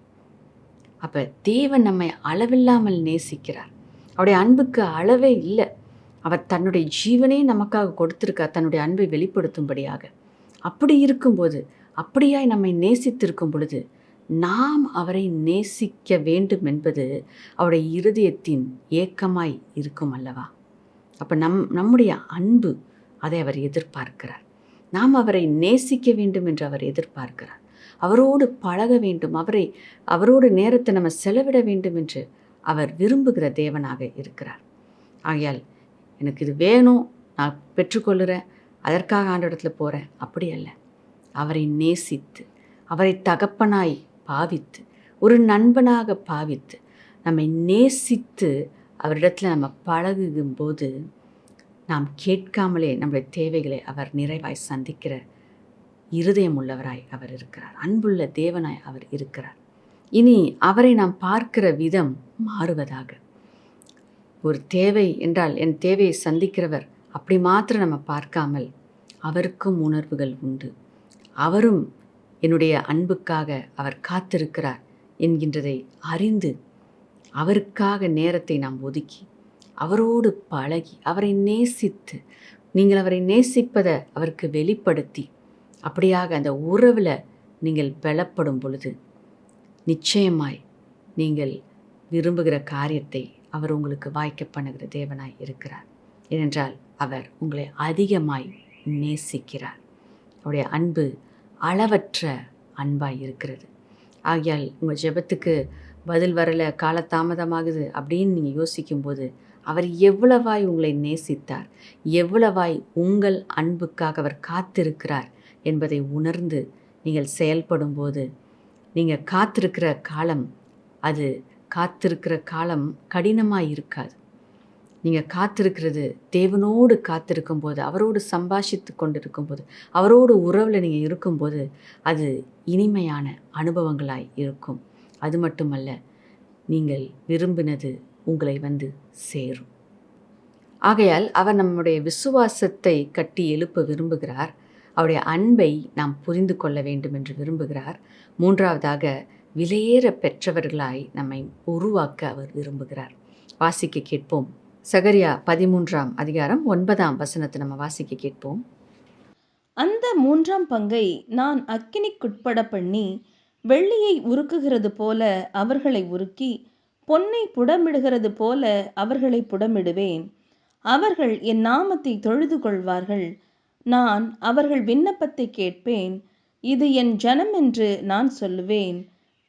அப்போ தேவன் நம்மை அளவில்லாமல் நேசிக்கிறார். அவருடைய அன்புக்கு அளவே இல்லை. அவர் தன்னுடைய ஜீவனே நமக்காக கொடுத்திருக்கார், தன்னுடைய அன்பை வெளிப்படுத்தும்படியாக. அப்படி இருக்கும்போது, அப்படியாய் நம்மை நேசித்திருக்கும் பொழுது நாம் அவரை நேசிக்க வேண்டும் என்பது அவருடைய இருதயத்தின் ஏக்கமாய் இருக்கும் அல்லவா? அப்போ நம்முடைய அன்பு அதை அவர் எதிர்பார்க்கிறார். நாம் அவரை நேசிக்க வேண்டும் என்று அவர் எதிர்பார்க்கிறார். அவரோடு பழக வேண்டும், அவரோடு நேரத்தை நம்ம செலவிட வேண்டும் என்று அவர் விரும்புகிற தேவனாக இருக்கிறார். ஆகையால் எனக்கு இது வேணும், நான் பெற்றுக்கொள்கிறேன், அதற்காக ஆண்டவரிடத்தில் போகிறேன், அப்படி அல்ல. அவரை நேசித்து, அவரை தகப்பனாய் பாவித்து, ஒரு நண்பனாக பாவித்து, நம்மை நேசித்து அவரிடத்தில் நம்ம பழகும்போது நாம் கேட்காமலே நம்முடைய தேவைகளை அவர் நிறைவாய் சந்திக்கிற இருதயம் உள்ளவராய் அவர் இருக்கிறார். அன்புள்ள தேவனாய் அவர் இருக்கிறார். இனி அவரை நாம் பார்க்கிற விதம் மாறுவதாக. ஒரு தேவை என்றால் என் தேவையை சந்திக்கிறவர் அப்படி மாத்திரம் நம்ம பார்க்காமல் அவருக்கும் உணர்வுகள் உண்டு, அவரும் என்னுடைய அன்புக்காக அவர் காத்திருக்கிறார் என்கின்றதை அறிந்து அவருக்காக நேரத்தை நாம் ஒதுக்கி அவரோடு பழகி அவரை நேசித்து, நீங்கள் அவரை நேசிப்பதை அவருக்கு வெளிப்படுத்தி அப்படியாக அந்த உறவில் நீங்கள் பலப்படும் பொழுது நிச்சயமாய் நீங்கள் விரும்புகிற காரியத்தை அவர் உங்களுக்கு வாய்க்க பண்ணுகிற தேவனாய் இருக்கிறார். ஏனென்றால் அவர் உங்களை அதிகமாய் நேசிக்கிறார். அவருடைய அன்பு அளவற்ற அன்பாய் இருக்கிறது. ஆகையால் உங்கள் ஜெபத்துக்கு பதில் வரலை, காலதாமதமாகுது அப்படின்னு நீங்கள் யோசிக்கும்போது அவர் எவ்வளவாய் உங்களை நேசித்தார், எவ்வளவாய் உங்கள் அன்புக்காக அவர் காத்திருக்கிறார் என்பதை உணர்ந்து நீங்கள் செயல்படும்போது நீங்கள் காத்திருக்கிற காலம் கடினமாக இருக்காது. நீங்கள் காத்திருக்கிறது தேவனோடு காத்திருக்கும்போது, அவரோடு சம்பாஷித்து கொண்டு இருக்கும்போது, அவரோடு உறவில் நீங்கள் இருக்கும்போது அது இனிமையான அனுபவங்களாய் இருக்கும். அது மட்டுமல்ல, நீங்கள் விரும்பினது உங்களை வந்து சேரும். ஆகையால் அவர் நம்முடைய விசுவாசத்தை கட்டி எழுப்ப விரும்புகிறார். அவருடைய அன்பை நாம் புரிந்து கொள்ள வேண்டும் என்று விரும்புகிறார். மூன்றாவதாக, விலையேற பெற்றவர்களாய் நம்மை உருவாக்க அவர் விரும்புகிறார். வாசிக்க கேட்போம். சகரியா 13ஆம் அதிகாரம் 9ஆம் வசனத்தை நம்ம வாசிக்க கேட்போம். அந்த 3ஆம் பங்கை நான் அக்கினிக்குட்பட பண்ணி வெள்ளியை உருக்குகிறது போல அவர்களை உருக்கி பொன்னை புடமிடுகிறது போல அவர்களை புடமிடுவேன். அவர்கள் என் நாமத்தை தொழுது கொள்வார்கள். நான் அவர்கள் விண்ணப்பத்தை கேட்பேன். இது என் ஜனம் என்று நான் சொல்லுவேன்.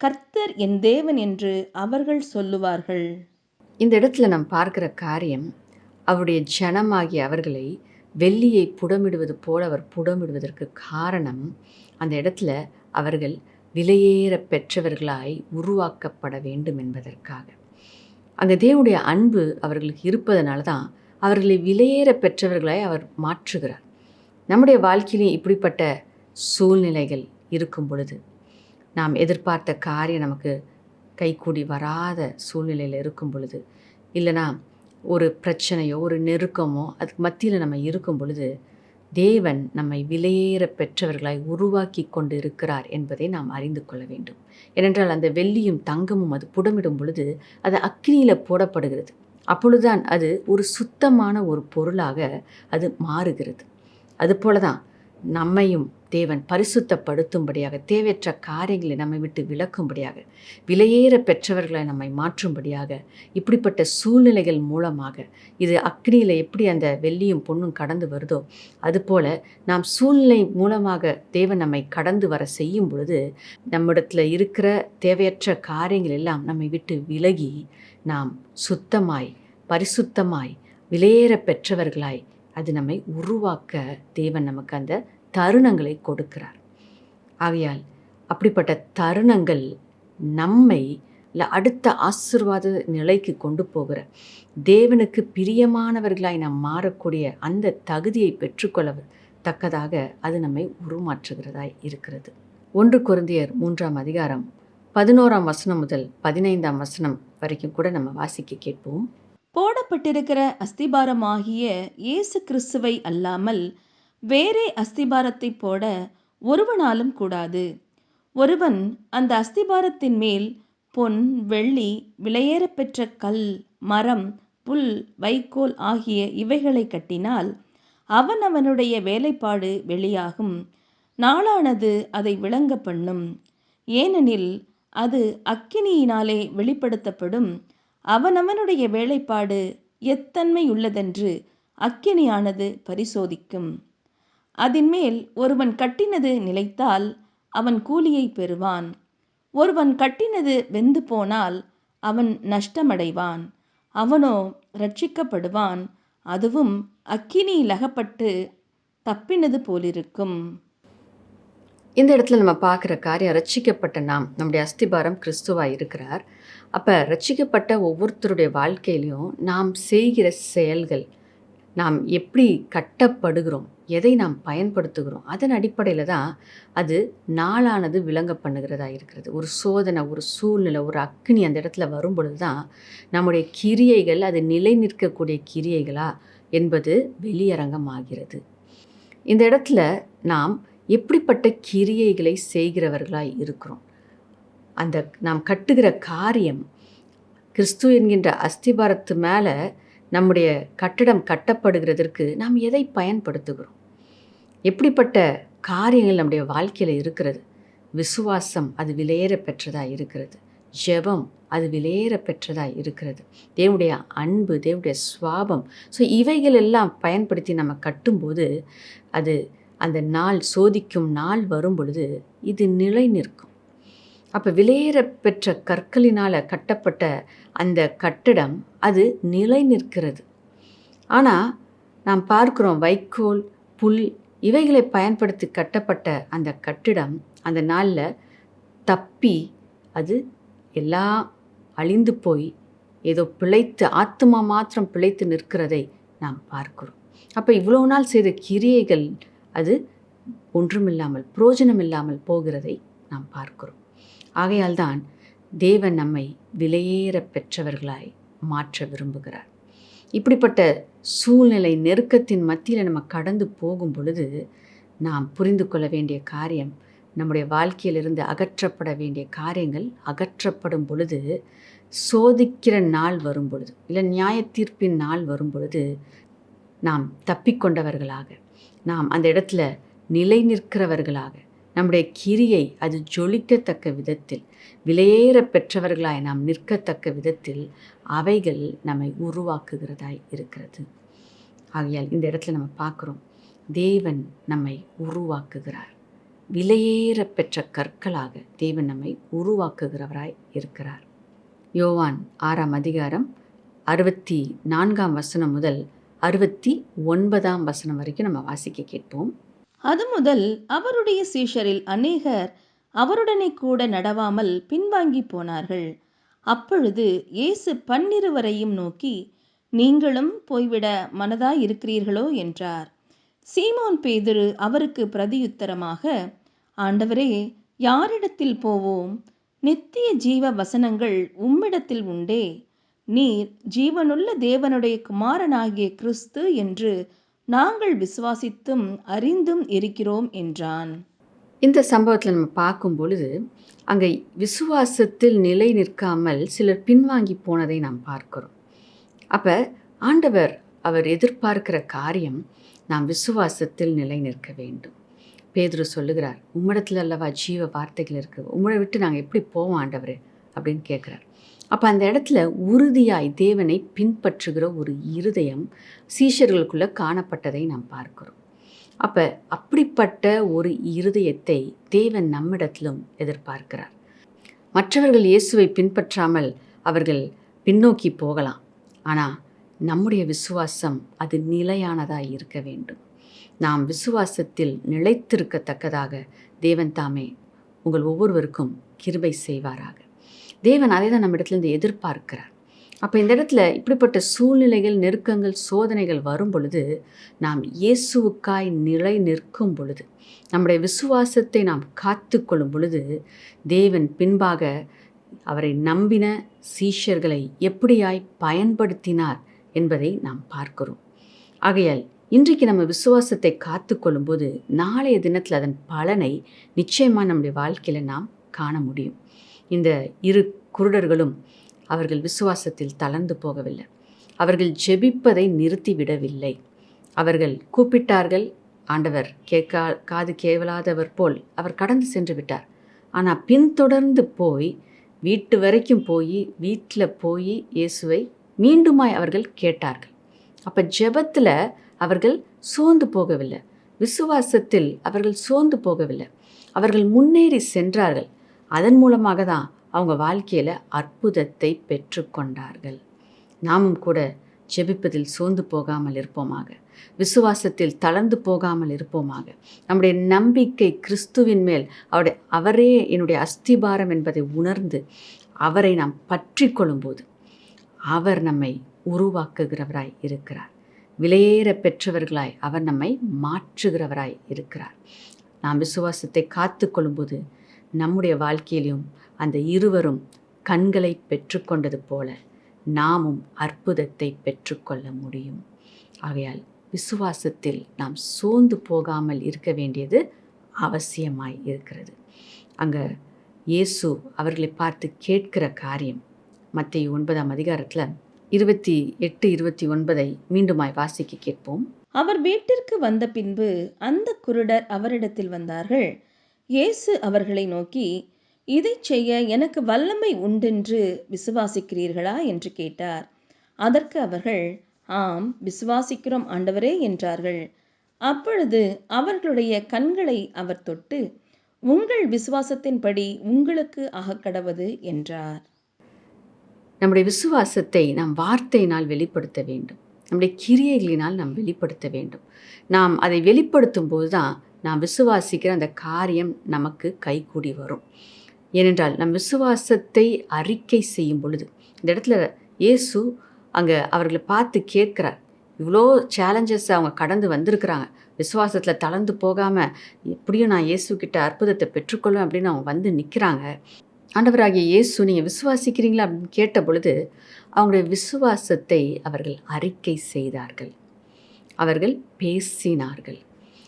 கர்த்தர் என் தேவன் என்று அவர்கள் சொல்லுவார்கள். இந்த இடத்துல நாம் பார்க்கிற காரியம், அவருடைய ஜனமாகிய அவர்களை வெள்ளியை புடமிடுவது போல அவர் புடமிடுவதற்கு காரணம், அந்த இடத்துல அவர்கள் விலையேற பெற்றவர்களாய் உருவாக்கப்பட வேண்டும் என்பதற்காக. அந்த தேவனுடைய அன்பு அவர்களுக்கு இருப்பதனால தான் அவர்களை விலையேற பெற்றவர்களாய் அவர் மாற்றுகிறார். நம்முடைய வாழ்க்கையிலும் இப்படிப்பட்ட சூழ்நிலைகள் இருக்கும் பொழுது, நாம் எதிர்பார்த்த காரியம் நமக்கு கைகூடி வராத சூழ்நிலையில் இருக்கும் பொழுது, இல்லைனா ஒரு பிரச்சனையோ ஒரு நெருக்கமோ அதுக்கு மத்தியில் நம்ம இருக்கும் பொழுது, தேவன் நம்மை விலையேற பெற்றவர்களாய் உருவாக்கி கொண்டு இருக்கிறார் என்பதை நாம் அறிந்து கொள்ள வேண்டும். ஏனென்றால் அந்த வெள்ளியும் தங்கமும் அது புடமிடும் பொழுது அது அக்கினியில் போடப்படுகிறது. அப்பொழுதுதான் அது ஒரு சுத்தமான ஒரு பொருளாக அது மாறுகிறது. அதுபோல தான் நம்மையும் தேவன் பரிசுத்தப்படுத்தும்படியாக, தேவையற்ற காரியங்களை நம்மை விட்டு விலக்கும்படியாக, விலையேற பெற்றவர்களை நம்மை மாற்றும்படியாக, இப்படிப்பட்ட சூழ்நிலைகள் மூலமாக, இது அக்னியில் எப்படி அந்த வெள்ளியும் பொன்னும் கடந்து வருதோ அதுபோல் நாம் சூழ்நிலை மூலமாக தேவன் நம்மை கடந்து வர செய்யும் பொழுது, நம்மிடத்தில் இருக்கிற தேவையற்ற காரியங்கள் எல்லாம் நம்மை விட்டு விலகி நாம் சுத்தமாய் பரிசுத்தமாய் விலையேற பெற்றவர்களாய் அது நம்மை உருவாக்க தேவன் நமக்கு அந்த தருணங்களை கொடுக்கிறார். ஆகையால் அப்படிப்பட்ட தருணங்கள் நம்மை அடுத்த ஆசீர்வாத நிலைக்கு கொண்டு போகிற, தேவனுக்கு பிரியமானவர்களாய் நாம் மாறக்கூடிய அந்த தகுதியை பெற்றுக்கொள்ள தக்கதாக அது நம்மை உருமாற்றுகிறதாய் இருக்கிறது. 1 கொரிந்தியர் 3ஆம் அதிகாரம் 11ஆம் வசனம் முதல் 15ஆம் வசனம் வரைக்கும் கூட நம்ம வாசிக்க கேட்போம். போடப்பட்டிருக்கிற அஸ்திபாரமாகிய இயேசு கிறிஸ்துவை அல்லாமல் வேறே அஸ்திபாரத்தை போட ஒருவனாலும் கூடாது. ஒருவன் அந்த அஸ்திபாரத்தின் மேல் பொன், வெள்ளி, விலையேற பெற்ற கல், மரம், புல், வைக்கோல் ஆகிய இவைகளை கட்டினால் அவன் அவனுடைய வேலைப்பாடு வெளியாகும். நாளானது அதை விளங்க பண்ணும். ஏனெனில் அது அக்கினியினாலே வெளிப்படுத்தப்படும். அவனவனுடைய வேலைப்பாடு எத்தன்மை உள்ளதென்று அக்கினியானது பரிசோதிக்கும். அதின்மேல் ஒருவன் கட்டினது நிலைத்தால் அவன் கூலியை பெறுவான். ஒருவன் கட்டினது வெந்து போனால் அவன் நஷ்டமடைவான். அவனோ ரட்சிக்கப்படுவான், அதுவும் அக்கினியில் அகப்பட்டு தப்பினது போலிருக்கும். இந்த இடத்துல நம்ம பார்க்குற காரியம், ரட்சிக்கப்பட்ட நம்முடைய அஸ்திபாரம் கிறிஸ்துவாக இருக்கிறார். அப்போ ரட்சிக்கப்பட்ட ஒவ்வொருத்தருடைய வாழ்க்கையிலையும் நாம் செய்கிற செயல்கள், நாம் எப்படி கட்டப்படுகிறோம், எதை நாம் பயன்படுத்துகிறோம், அதன் அடிப்படையில் தான் அது நாளானது விளங்க பண்ணுகிறதா இருக்கிறது. ஒரு சோதனை, ஒரு சூழ்நிலை, ஒரு அக்னி அந்த இடத்துல வரும் பொழுது தான் நம்முடைய கிரியைகள் அது நிலை நிற்கக்கூடிய கிரியைகளா என்பது வெளியரங்கமாகிறது. இந்த இடத்துல நாம் எப்படிப்பட்ட கிரியைகளை செய்கிறவர்களாய் இருக்கிறோம், அந்த நாம் கட்டுகிற காரியம் கிறிஸ்து என்கின்ற அஸ்திபாரத்து மேலே நம்முடைய கட்டடம் கட்டப்படுகிறதற்கு நாம் எதை பயன்படுத்துகிறோம், எப்படிப்பட்ட காரியங்கள் நம்முடைய வாழ்க்கையில் இருக்கிறது. விசுவாசம் அது விலையேற பெற்றதாக இருக்கிறது. ஜெபம் அது விலையேற பெற்றதாய் இருக்கிறது. தேவனுடைய அன்பு, தேவனுடைய சுவாபம், ஸோ இவைகள் எல்லாம் பயன்படுத்தி நம்ம கட்டும்போது அது அந்த நாள், சோதிக்கும் நாள் வரும் பொழுது இது நிலை நிற்கும். அப்போ விலையேற பெற்ற கற்களினால் கட்டப்பட்ட அந்த கட்டடம் அது நிலை நிற்கிறது. ஆனால் நாம் பார்க்கிறோம், வைக்கோல், புல் இவைகளை பயன்படுத்தி கட்டப்பட்ட அந்த கட்டிடம் அந்த நாளில் தப்பி அது எல்லாம் அழிந்து போய் ஏதோ பிழைத்து, ஆத்மா மாத்திரம் பிழைத்து நிற்கிறதை நாம் பார்க்கிறோம். அப்போ இவ்வளோ நாள் செய்த கிரியைகள் அது ஒன்றுமில்லாமல், பிரயோஜனம் இல்லாமல் போகிறதை நாம் பார்க்கிறோம். ஆகையால் தான் தேவன் நம்மை விலையேற பெற்றவர்களாய் மாற்ற விரும்புகிறார். இப்படிப்பட்ட சூழ்நிலை நெருக்கத்தின் மத்தியில் நம்ம கடந்து போகும் பொழுது நாம் புரிந்து கொள்ள வேண்டிய காரியம், நம்முடைய வாழ்க்கையிலிருந்து அகற்றப்பட வேண்டிய காரியங்கள் அகற்றப்படும் பொழுது, சோதிக்கிற நாள் வரும் பொழுது, இல்லை நியாய தீர்ப்பின் நாள் வரும் பொழுது நாம் தப்பிக்கொண்டவர்களாக, நாம் அந்த இடத்துல நிலை நிற்கிறவர்களாக, நம்முடைய கிரியை அது ஜொலிக்கத்தக்க விதத்தில், விலையேற பெற்றவர்களாய் நாம் நிற்கத்தக்க விதத்தில் அவைகள் நம்மை உருவாக்குகிறதாய் இருக்கிறது. ஆகையால் இந்த இடத்துல நம்ம பார்க்குறோம், தேவன் நம்மை உருவாக்குகிறார். விலையேற பெற்ற கற்களாக தேவன் நம்மை உருவாக்குகிறவராய் இருக்கிறார். யோவான் 6ஆம் அதிகாரம் 64ஆம் வசனம் முதல் 69ஆம் வசனம் வரைக்கும் நம்ம வாசிக்க கேட்போம். அது முதல் அவருடைய சீஷரில் அநேகர் அவருடனே கூட நடவாமல் பின்வாங்கி போனார்கள். அப்பொழுது இயேசு 12 நோக்கி, நீங்களும் போய்விட மனதாயிருக்கிறீர்களோ என்றார். சீமோன் பேதுரு அவருக்கு பிரதியுத்தரமாக, ஆண்டவரே, யாரிடத்தில் போவோம்? நித்திய ஜீவ வசனங்கள் உம்மிடத்தில் உண்டே. நீர் ஜீவனுள்ள தேவனுடைய குமாரனாகிய கிறிஸ்து என்று நாங்கள் விசுவாசித்தும் அறிந்தும் இருக்கிறோம் என்றான். இந்த சம்பவத்தில் நம்ம பார்க்கும் பொழுது அங்கே விசுவாசத்தில் நிலை நிற்காமல் சிலர் பின்வாங்கி போனதை நாம் பார்க்கிறோம். அப்போ ஆண்டவர் அவர் எதிர்பார்க்கிற காரியம் நாம் விசுவாசத்தில் நிலை நிற்க வேண்டும். பேதுரு சொல்லுகிறார், உம்மிடத்தில் அல்லவா ஜீவ வார்த்தைகள் இருக்குது, உம்மை விட்டு நாங்கள் எப்படி போவோம் ஆண்டவரே அப்படின்னு கேட்குறார். அப்போ அந்த இடத்துல உறுதியாய் தேவனை பின்பற்றுகிற ஒரு இருதயம் சீஷர்களுக்குள்ளே காணப்பட்டதை நாம் பார்க்கிறோம். அப்போ அப்படிப்பட்ட ஒரு இருதயத்தை தேவன் நம்மிடத்திலும் எதிர்பார்க்கிறார். மற்றவர்கள் இயேசுவை பின்பற்றாமல் அவர்கள் பின்னோக்கி போகலாம், ஆனால் நம்முடைய விசுவாசம் அது நிலையானதாக இருக்க வேண்டும். நாம் விசுவாசத்தில் நிலைத்திருக்கத்தக்கதாக தேவன் தாமே உங்கள் ஒவ்வொருவருக்கும் கிருபை செய்வாராக. தேவன் அதை தான் நம்ம இடத்துலேருந்து எதிர்பார்க்கிறார். அப்போ இந்த இடத்துல இப்படிப்பட்ட சூழ்நிலைகள், நெருக்கங்கள், சோதனைகள் வரும் பொழுது நாம் இயேசுவுக்காய் நிலை நிற்கும் பொழுது, நம்முடைய விசுவாசத்தை நாம் காத்து கொள்ளும் பொழுது, தேவன் பின்பாக அவரை நம்பின சீஷர்களை எப்படியாய் பயன்படுத்தினார் என்பதை நாம் பார்க்கிறோம். ஆகையால் இன்றைக்கு நம்ம விசுவாசத்தை காத்து கொள்ளும்போது நாளைய தினத்தில் அதன் பலனை நிச்சயமாக நம்முடைய வாழ்க்கையில் நாம் காண முடியும். இந்த 2 குருடர்களும் அவர்கள் விசுவாசத்தில் தளர்ந்து போகவில்லை. அவர்கள் ஜெபிப்பதை நிறுத்திவிடவில்லை. அவர்கள் கூப்பிட்டார்கள், ஆண்டவர் காது கேவலாதவர் போல் அவர் கடந்து சென்று விட்டார். ஆனால் பின்தொடர்ந்து போய் வீட்டு வரைக்கும் போய் வீட்டில் போய் இயேசுவை மீண்டுமாய் அவர்கள் கேட்டார்கள். அப்போ ஜெபத்தில் அவர்கள் சோர்ந்து போகவில்லை, விசுவாசத்தில் அவர்கள் சோர்ந்து போகவில்லை, அவர்கள் முன்னேறி சென்றார்கள். அதன் மூலமாக தான் அவங்க வாழ்க்கையில் அற்புதத்தை பெற்றுக்கொண்டார்கள். நாமும் கூட ஜெபிப்பதில் சோர்ந்து போகாமல் இருப்போமாக, விசுவாசத்தில் தளர்ந்து போகாமல் இருப்போமாக. நம்முடைய நம்பிக்கை கிறிஸ்துவின் மேல், அவரே என்னுடைய அஸ்திபாரம் என்பதை உணர்ந்து அவரை நாம் பற்றி கொள்ளும்போது அவர் நம்மை உருவாக்குகிறவராய் இருக்கிறார். விலையேற பெற்றவர்களாய் அவர் நம்மை மாற்றுகிறவராய் இருக்கிறார். நாம் விசுவாசத்தை காத்து கொள்ளும்போது நம்முடைய வாழ்க்கையிலும் அந்த இருவரும் கண்களை பெற்றுக்கொண்டது போல நாமும் அற்புதத்தை பெற்றுக்கொள்ள முடியும். ஆகையால் விசுவாசத்தில் நாம் சோர்ந்து போகாமல் இருக்க வேண்டியது அவசியமாய் இருக்கிறது. அங்கே இயேசு அவர்களை பார்த்து கேட்கிற காரியம் மத்தேயு 9ஆம் அதிகாரத்தில் 28, 29 மீண்டுமாய் வாசிக்க கேட்போம். அவர் வீட்டிற்கு வந்த பின்பு அந்த குருடர் அவரிடத்தில் வந்தார்கள். இயேசு அவர்களை நோக்கி, இதைச் செய்ய எனக்கு வல்லமை உண்டென்று விசுவாசிக்கிறீர்களா என்று கேட்டார். அதற்கு அவர்கள், ஆம், விசுவாசிக்கிறோம் ஆண்டவரே என்றார்கள். அப்பொழுது அவர்களுடைய கண்களை அவர் தொட்டு, உங்கள் விசுவாசத்தின்படி உங்களுக்கு ஆகக்கடவது என்றார். நம்முடைய விசுவாசத்தை நாம் வார்த்தையினால் வெளிப்படுத்த வேண்டும். நம்முடைய கிரியைகளினால் நாம் வெளிப்படுத்த வேண்டும். நாம் அதை வெளிப்படுத்தும் போது தான் நாம் விசுவாசிக்கிற அந்த காரியம் நமக்கு கைகூடி வரும். ஏனென்றால் நம் விசுவாசத்தை அறிக்கை செய்யும் பொழுது, இந்த இடத்துல இயேசு அங்கே அவர்களை பார்த்து கேட்குறார். இவ்வளோ சேலஞ்சஸ் அவங்க கடந்து வந்திருக்கிறாங்க. விசுவாசத்தில் தளர்ந்து போகாமல் எப்படியும் நான் இயேசுக்கிட்ட அற்புதத்தை பெற்றுக்கொள்வேன் அப்படின்னு அவங்க வந்து நிற்கிறாங்க. ஆண்டவராகிய இயேசு, நீங்கள் விசுவாசிக்கிறீங்களா அப்படின்னு கேட்ட பொழுது அவங்களுடைய விசுவாசத்தை அவர்கள் அறிக்கை செய்தார்கள். அவர்கள் பேசினார்கள்.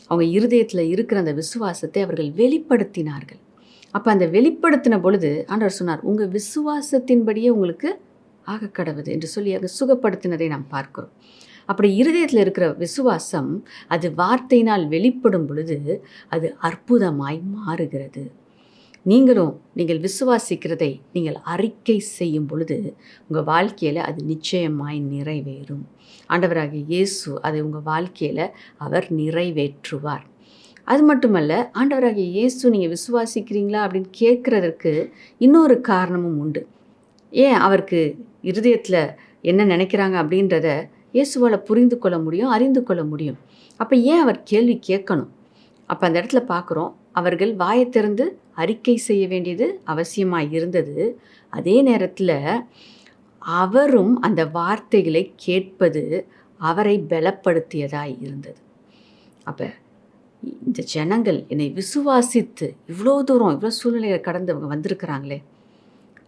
அவங்க இருதயத்தில் இருக்கிற அந்த விசுவாசத்தை அவர்கள் வெளிப்படுத்தினார்கள். அப்போ அந்த வெளிப்படுத்தின பொழுது ஆண்டவர் சொன்னார், உங்கள் விசுவாசத்தின்படியே உங்களுக்கு ஆகக்கடவுது என்று சொல்லி அதை சுகப்படுத்தினதை நாம் பார்க்கிறோம். அப்படி இருதயத்தில் இருக்கிற விசுவாசம் அது வார்த்தையினால் வெளிப்படும் பொழுது அது அற்புதமாய் மாறுகிறது. நீங்கள் விசுவாசிக்கிறதை நீங்கள் அறிக்கை செய்யும் பொழுது உங்கள் வாழ்க்கையில் அது நிச்சயமாய் நிறைவேறும். ஆண்டவராகிய இயேசு அதை உங்கள் வாழ்க்கையில் அவர் நிறைவேற்றுவார். அது மட்டுமல்ல, ஆண்டவராகிய இயேசு நீங்கள் விசுவாசிக்கிறீங்களா அப்படின்னு கேட்குறதற்கு இன்னொரு காரணமும் உண்டு. ஏன் அவருக்கு இருதயத்தில் என்ன நினைக்கிறாங்க அப்படின்றத இயேசுவால் புரிந்து கொள்ள முடியும், அறிந்து கொள்ள முடியும். அப்போ ஏன் அவர் கேள்வி கேட்கணும்? அப்போ அந்த இடத்துல பார்க்குறோம், அவர்கள் வாயை திறந்து அறிக்கை செய்ய வேண்டியது அவசியமாக இருந்தது. அதே நேரத்தில் அவரும் அந்த வார்த்தைகளை கேட்பது அவரை பலப்படுத்தியதாய் இருந்தது. அப்போ இந்த ஜனங்கள் என்னை விசுவாசித்து இவ்வளோ தூரம் இவ்வளோ சூழ்நிலையை கடந்து அவங்க வந்திருக்கிறாங்களே,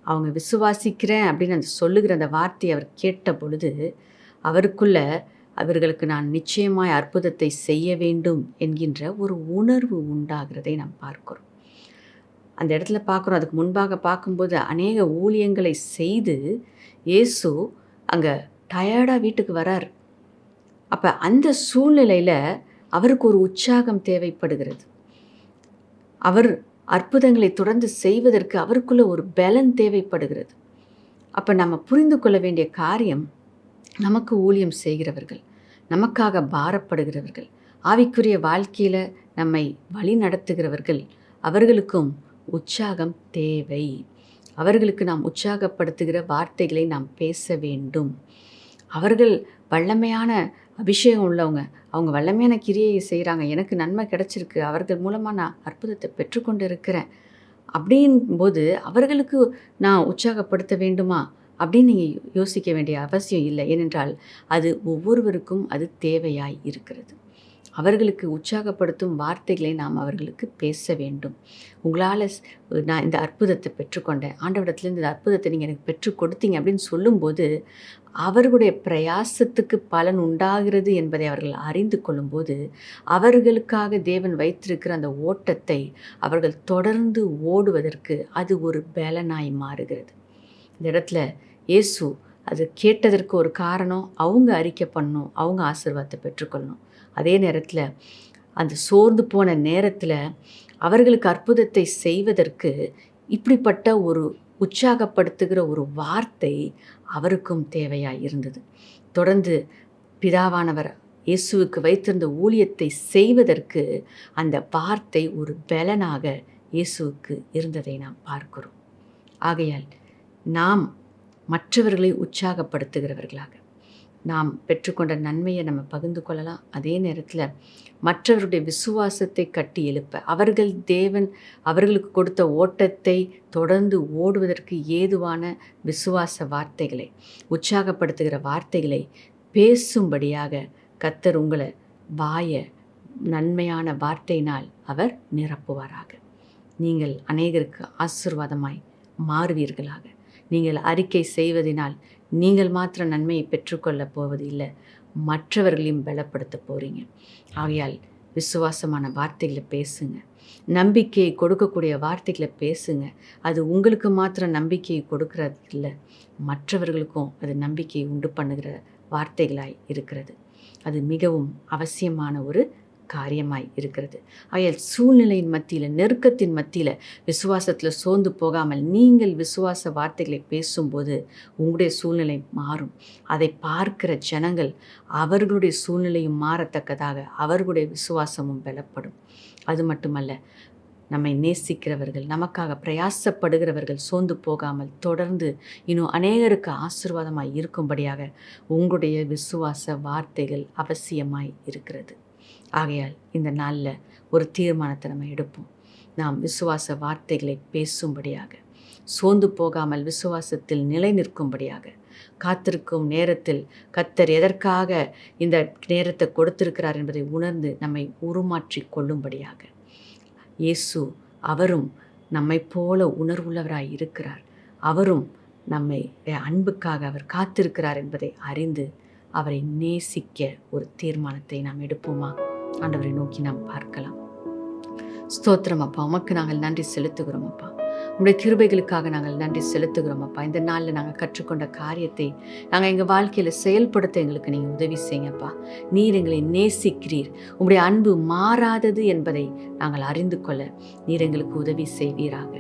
அவங்க விசுவாசிக்கிறேன் அப்படின்னு அந்த சொல்லுகிற அந்த வார்த்தையை அவர் கேட்ட பொழுது அவருக்குள்ள அவர்களுக்கு நான் நிச்சயமாய் அற்புதத்தை செய்ய வேண்டும் என்கின்ற ஒரு உணர்வு உண்டாகிறதை நாம் பார்க்கிறோம். அந்த இடத்துல பார்க்குறோம். அதுக்கு முன்பாக பார்க்கும்போது அநேக ஊழியங்களை செய்து இயேசு அங்கே டயர்டாக வீட்டுக்கு வரார். அப்போ அந்த சூழ்நிலையில் அவருக்கு ஒரு உற்சாகம் தேவைப்படுகிறது. அவர் அற்புதங்களை தொடர்ந்து செய்வதற்கு அவருக்குள்ள ஒரு பலன் தேவைப்படுகிறது. அப்போ நம்ம புரிந்து கொள்ள வேண்டிய காரியம், நமக்கு ஊழியம் செய்கிறவர்கள், நமக்காக பாரப்படுகிறவர்கள், ஆவிக்குரிய வாழ்க்கையில் நம்மை வழி நடத்துகிறவர்கள், அவர்களுக்கும் உற்சாகம் தேவை. அவர்களுக்கு நாம் உற்சாகப்படுத்துகிற வார்த்தைகளை நாம் பேச வேண்டும். அவர்கள் வல்லமையான அபிஷேகம் உள்ளவங்க, அவங்க வல்லமையான கிரியையை செய்கிறாங்க, எனக்கு நன்மை கிடச்சிருக்கு, அவர்கள் மூலமாக நான் அற்புதத்தை பெற்றுக்கொண்டு இருக்கிறேன் அப்படின்போது அவர்களுக்கு நான் உற்சாகப்படுத்த வேண்டுமா அப்படின்னு நீங்கள் யோசிக்க வேண்டிய அவசியம் இல்லை. ஏனென்றால் அது ஒவ்வொருவருக்கும் அது தேவையாய் இருக்கிறது. அவர்களுக்கு உற்சாகப்படுத்தும் வார்த்தைகளை நாம் அவர்களுக்கு பேச வேண்டும். உங்களால் நான் இந்த அற்புதத்தை பெற்றுக்கொண்டேன், ஆண்டவரிடத்துலேருந்து இந்த அற்புதத்தை நீங்கள் எனக்கு பெற்றுக் கொடுத்தீங்க அப்படின்னு சொல்லும்போது அவர்களுடைய பிரயாசத்துக்கு பலன் உண்டாகிறது என்பதை அவர்கள் அறிந்து கொள்ளும்போது அவர்களுக்காக தேவன் வைத்திருக்கிற அந்த ஓட்டத்தை அவர்கள் தொடர்ந்து ஓடுவதற்கு அது ஒரு பலனாய் மாறுகிறது. இந்த இடத்துல இயேசு அது கேட்டதற்கு ஒரு காரணம், அவங்க அறிக்கை பண்ணணும், அவங்க ஆசீர்வாதத்தை பெற்றுக்கொள்ளணும். அதே நேரத்தில் அந்த சோர்ந்து போன நேரத்தில் அவர்களுக்கு அற்புதத்தை செய்வதற்கு இப்படிப்பட்ட ஒரு உற்சாகப்படுத்துகிற ஒரு வார்த்தை அவருக்கும் தேவையாக இருந்தது. தொடர்ந்து பிதாவானவர் இயேசுவுக்கு வைத்திருந்த ஊழியத்தை செய்வதற்கு அந்த வார்த்தை ஒரு பலனாக இயேசுவுக்கு இருந்ததை நாம் பார்க்கிறோம். ஆகையால் நாம் மற்றவர்களை உற்சாகப்படுத்துகிறவர்களாக நாம் பெற்றுக்கொண்ட நன்மையை நம்ம பகிர்ந்து கொள்ளலாம். அதே நேரத்தில் மற்றவருடைய விசுவாசத்தை கட்டி எழுப்ப தேவன் அவர்களுக்கு கொடுத்த ஓட்டத்தை தொடர்ந்து ஓடுவதற்கு ஏதுவான விசுவாச வார்த்தைகளை, உற்சாகப்படுத்துகிற வார்த்தைகளை பேசும்படியாக கர்த்தர் உங்களை வாயை நன்மையான வார்த்தையினால் அவர் நிரப்புவாராக. நீங்கள் அநேகருக்கு ஆசீர்வாதமாய் மாறுவீர்களாக. நீங்கள் அறிக்கை செய்வதனால் நீங்கள் மாத்திர நன்மையை பெற்றுக்கொள்ளப் போவது இல்லை, மற்றவர்களையும் பலப்படுத்த போகிறீங்க. ஆகையால் விசுவாசமான வார்த்தைகளை பேசுங்க, நம்பிக்கையை கொடுக்கக்கூடிய வார்த்தைகளை பேசுங்க. அது உங்களுக்கு மாத்திரம் நம்பிக்கையை கொடுக்கறது இல்லை, மற்றவர்களுக்கும் அது நம்பிக்கையை உண்டு பண்ணுகிற வார்த்தைகளாய் இருக்கிறது. அது மிகவும் அவசியமான ஒரு காரியமாய் இருக்கிறது. ஆகையால் சூழ்நிலையின் மத்தியில், நெருக்கத்தின் மத்தியில் விசுவாசத்தில் சோர்ந்து போகாமல் நீங்கள் விசுவாச வார்த்தைகளை பேசும்போது உங்களுடைய சூழ்நிலை மாறும். அதை பார்க்கிற ஜனங்கள் அவர்களுடைய சூழ்நிலையும் மாறத்தக்கதாக அவர்களுடைய விசுவாசமும் பலப்படும். அது மட்டுமல்ல, நம்மை நேசிக்கிறவர்கள், நமக்காக பிரயாசப்படுகிறவர்கள் சோர்ந்து போகாமல் தொடர்ந்து இன்னும் அநேகருக்கு ஆசீர்வாதமாய் இருக்கும்படியாக உங்களுடைய விசுவாச வார்த்தைகள் அவசியமாய் இருக்கிறது. ஆகையால் இந்த நாளில் ஒரு தீர்மானத்தை நம்ம எடுப்போம். நாம் விசுவாச வார்த்தைகளை பேசும்படியாக, சோர்ந்து போகாமல் விசுவாசத்தில் நிலை நிற்கும்படியாக, காத்திருக்கும் நேரத்தில் கர்த்தர் எதற்காக இந்த நேரத்தை கொடுத்திருக்கிறார் என்பதை உணர்ந்து நம்மை உருமாற்றி கொள்ளும்படியாக. இயேசு அவரும் நம்மை போல உணர்வுள்ளவராய் இருக்கிறார். அவரும் நம்மை அன்புக்காக அவர் காத்திருக்கிறார் என்பதை அறிந்து அவரை நேசிக்க ஒரு தீர்மானத்தை நாம் எடுப்போமா? ஆண்டவரை நோக்கி நாம் பார்க்கலாம். ஸ்தோத்திரம் அப்பா, உமக்கு நாங்கள் நன்றி செலுத்துகிறோம் அப்பா. உங்களுடைய கிருபைகளுக்காக நாங்கள் நன்றி செலுத்துகிறோம் அப்பா. இந்த நாளில் நாங்கள் கற்றுக்கொண்ட காரியத்தை நாங்கள் எங்கள் வாழ்க்கையில் செயல்படுத்த எங்களுக்கு நீங்கள் உதவி செய்யுங்கப்பா. நீர் எங்களை நேசிக்கிறீர், உங்களுடைய அன்பு மாறாதது என்பதை நாங்கள் அறிந்து கொள்ள நீர் எங்களுக்கு உதவி செய்வீராக.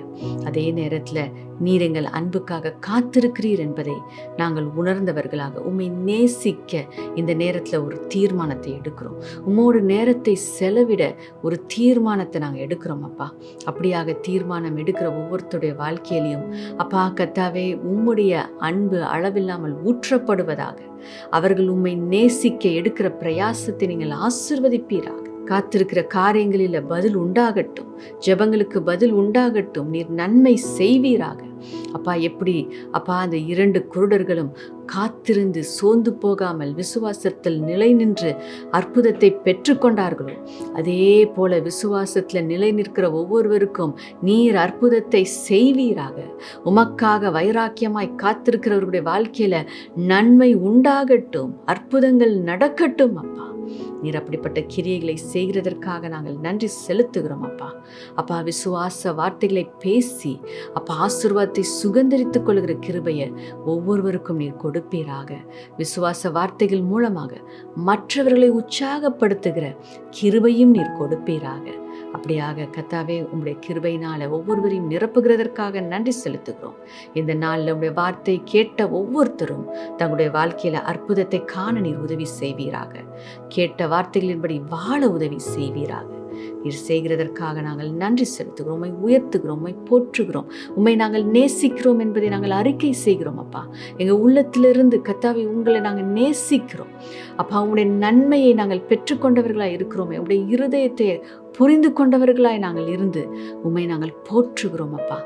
அதே நேரத்தில் நீர் எங்கள் அன்புக்காக காத்திருக்கிறீர் என்பதை நாங்கள் உணர்ந்தவர்களாக உம்மை நேசிக்க இந்த நேரத்தில் ஒரு தீர்மானத்தை எடுக்கிறோம். உம்மோடு நேரத்தை செலவிட ஒரு தீர்மானத்தை நாங்கள் எடுக்கிறோம் அப்பா. அப்படியாக தீர்மானம் எடுக்கிற ஒவ்வொருத்தருடைய வாழ்க்கையிலையும் அப்பா கர்த்தாவே உம்முடைய அன்பு அளவில்லாமல் ஊற்றப்படுவதாக, அவர்கள் உம்மை நேசிக்க எடுக்கிற பிரயாசத்தை நீங்கள் ஆசீர்வதிப்பீராக. காத்திருக்கிற காரியங்களில் பதில் உண்டாகட்டும், ஜெபங்களுக்கு பதில் உண்டாகட்டும், நீர் நன்மை செய்வீராக அப்பா. எப்படி அப்பா அந்த 2 குருடர்களும் காத்திருந்து சோர்ந்து போகாமல் விசுவாசத்தில் நிலை நின்று அற்புதத்தை பெற்றுக்கொண்டார்களோ, அதே போல விசுவாசத்தில் நிலை நிற்கிற ஒவ்வொருவருக்கும் நீர் அற்புதத்தை செய்வீராக. உமக்காக வைராக்கியமாய் காத்திருக்கிறவர்களுடைய வாழ்க்கையில நன்மை உண்டாகட்டும், அற்புதங்கள் நடக்கட்டும் அப்பா. நீர் அப்படிப்பட்ட கிரியைகளை செய்கிறதற்காக நாங்கள் நன்றி செலுத்துகிறோம் அப்பா. அப்பா விசுவாச வார்த்தைகளை பேசி அப்பா ஆசீர்வாதத்தை சுகந்தரித்துக் கொள்கிற கிருபையை ஒவ்வொருவருக்கும் நீர் கொடுப்பீராக. விசுவாச வார்த்தைகள் மூலமாக மற்றவர்களை உற்சாகப்படுத்துகிற கிருபையும் நீர் கொடுப்பீராக. அப்படியாக கர்த்தாவே உம்முடைய கிருபையினால ஒவ்வொருவரையும் நிரப்புகிறதற்காக நன்றி செலுத்துகிறோம். இந்த நாளில் உம்முடைய வார்த்தை கேட்ட ஒவ்வொருத்தரும் தங்களுடைய வாழ்க்கையில அற்புதத்தை காண நீர் உதவி செய்வீராக. கேட்ட வார்த்தைகளின்படி வாழ உதவி செய்வீராக. நீர் செய்கிறதற்காக நாங்கள் நன்றி செலுத்துகிறோம், உம்மை உயர்த்துகிறோம், உம்மை போற்றுகிறோம், உம்மை நாங்கள் நேசிக்கிறோம் என்பதை நாங்கள் அறிக்கை செய்கிறோம் அப்பா. எங்கள் உள்ளத்திலிருந்து கர்த்தாவே உங்களை நாங்கள் நேசிக்கிறோம் அப்பா. உங்களுடைய நன்மையை நாங்கள் பெற்றுக்கொண்டவர்களாய் இருக்கிறோம். உங்களுடைய இருதயத்தை புரிந்து கொண்டவர்களாய் நாங்கள் இருந்து உம்மை நாங்கள் போற்றுகிறோம் அப்பா.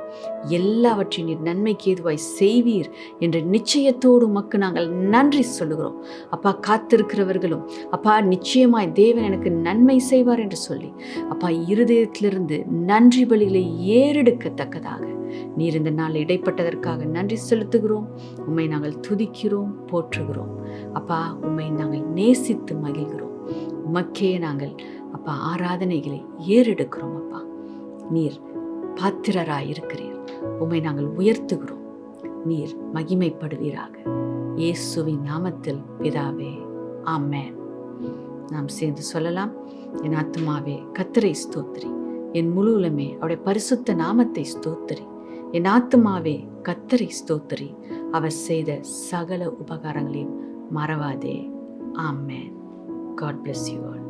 எல்லாவற்றையும் நீர் நன்மைக்கு ஏதுவாய் செய்வீர் என்ற நிச்சயத்தோடு உமக்கு நாங்கள் நன்றி சொல்லுகிறோம் அப்பா. காத்திருக்கிறவர்களும் அப்பா நிச்சயமாய் தேவன் எனக்கு நன்மை செய்வார் என்று சொல்லி அப்பா இருதயத்திலிருந்து நன்றி பலிகளை ஏறெடுக்கத்தக்கதாக நீர் இந்த நாள் இடைப்பட்டதற்காக நன்றி செலுத்துகிறோம். உம்மை நாங்கள் துதிக்கிறோம், போற்றுகிறோம் அப்பா. உம்மை நாங்கள் நேசித்து மகிழ்கிறோம். உமக்கே நாங்கள் அப்பா ஆராதனைகளை ஏறெடுக்கிறோம் அப்பா. நீர் பாத்திரராய் இருக்கிறீர், உம்மை நாங்கள் உயர்த்துகிறோம். நீர் மகிமைப்படுவீராக. இயேசுவின் நாமத்தில் பிதாவே, ஆமென். நாம் சேர்ந்து சொல்லலாம். என் ஆத்துமாவே கர்த்தரை ஸ்தோத்திரி, என் முழு உலமே அவருடைய பரிசுத்த நாமத்தை ஸ்தோத்திரி. என் ஆத்துமாவே கர்த்தரை ஸ்தோத்திரி, அவர் செய்த சகல உபகாரங்களையும் மறவாதே. ஆமென். God bless you all.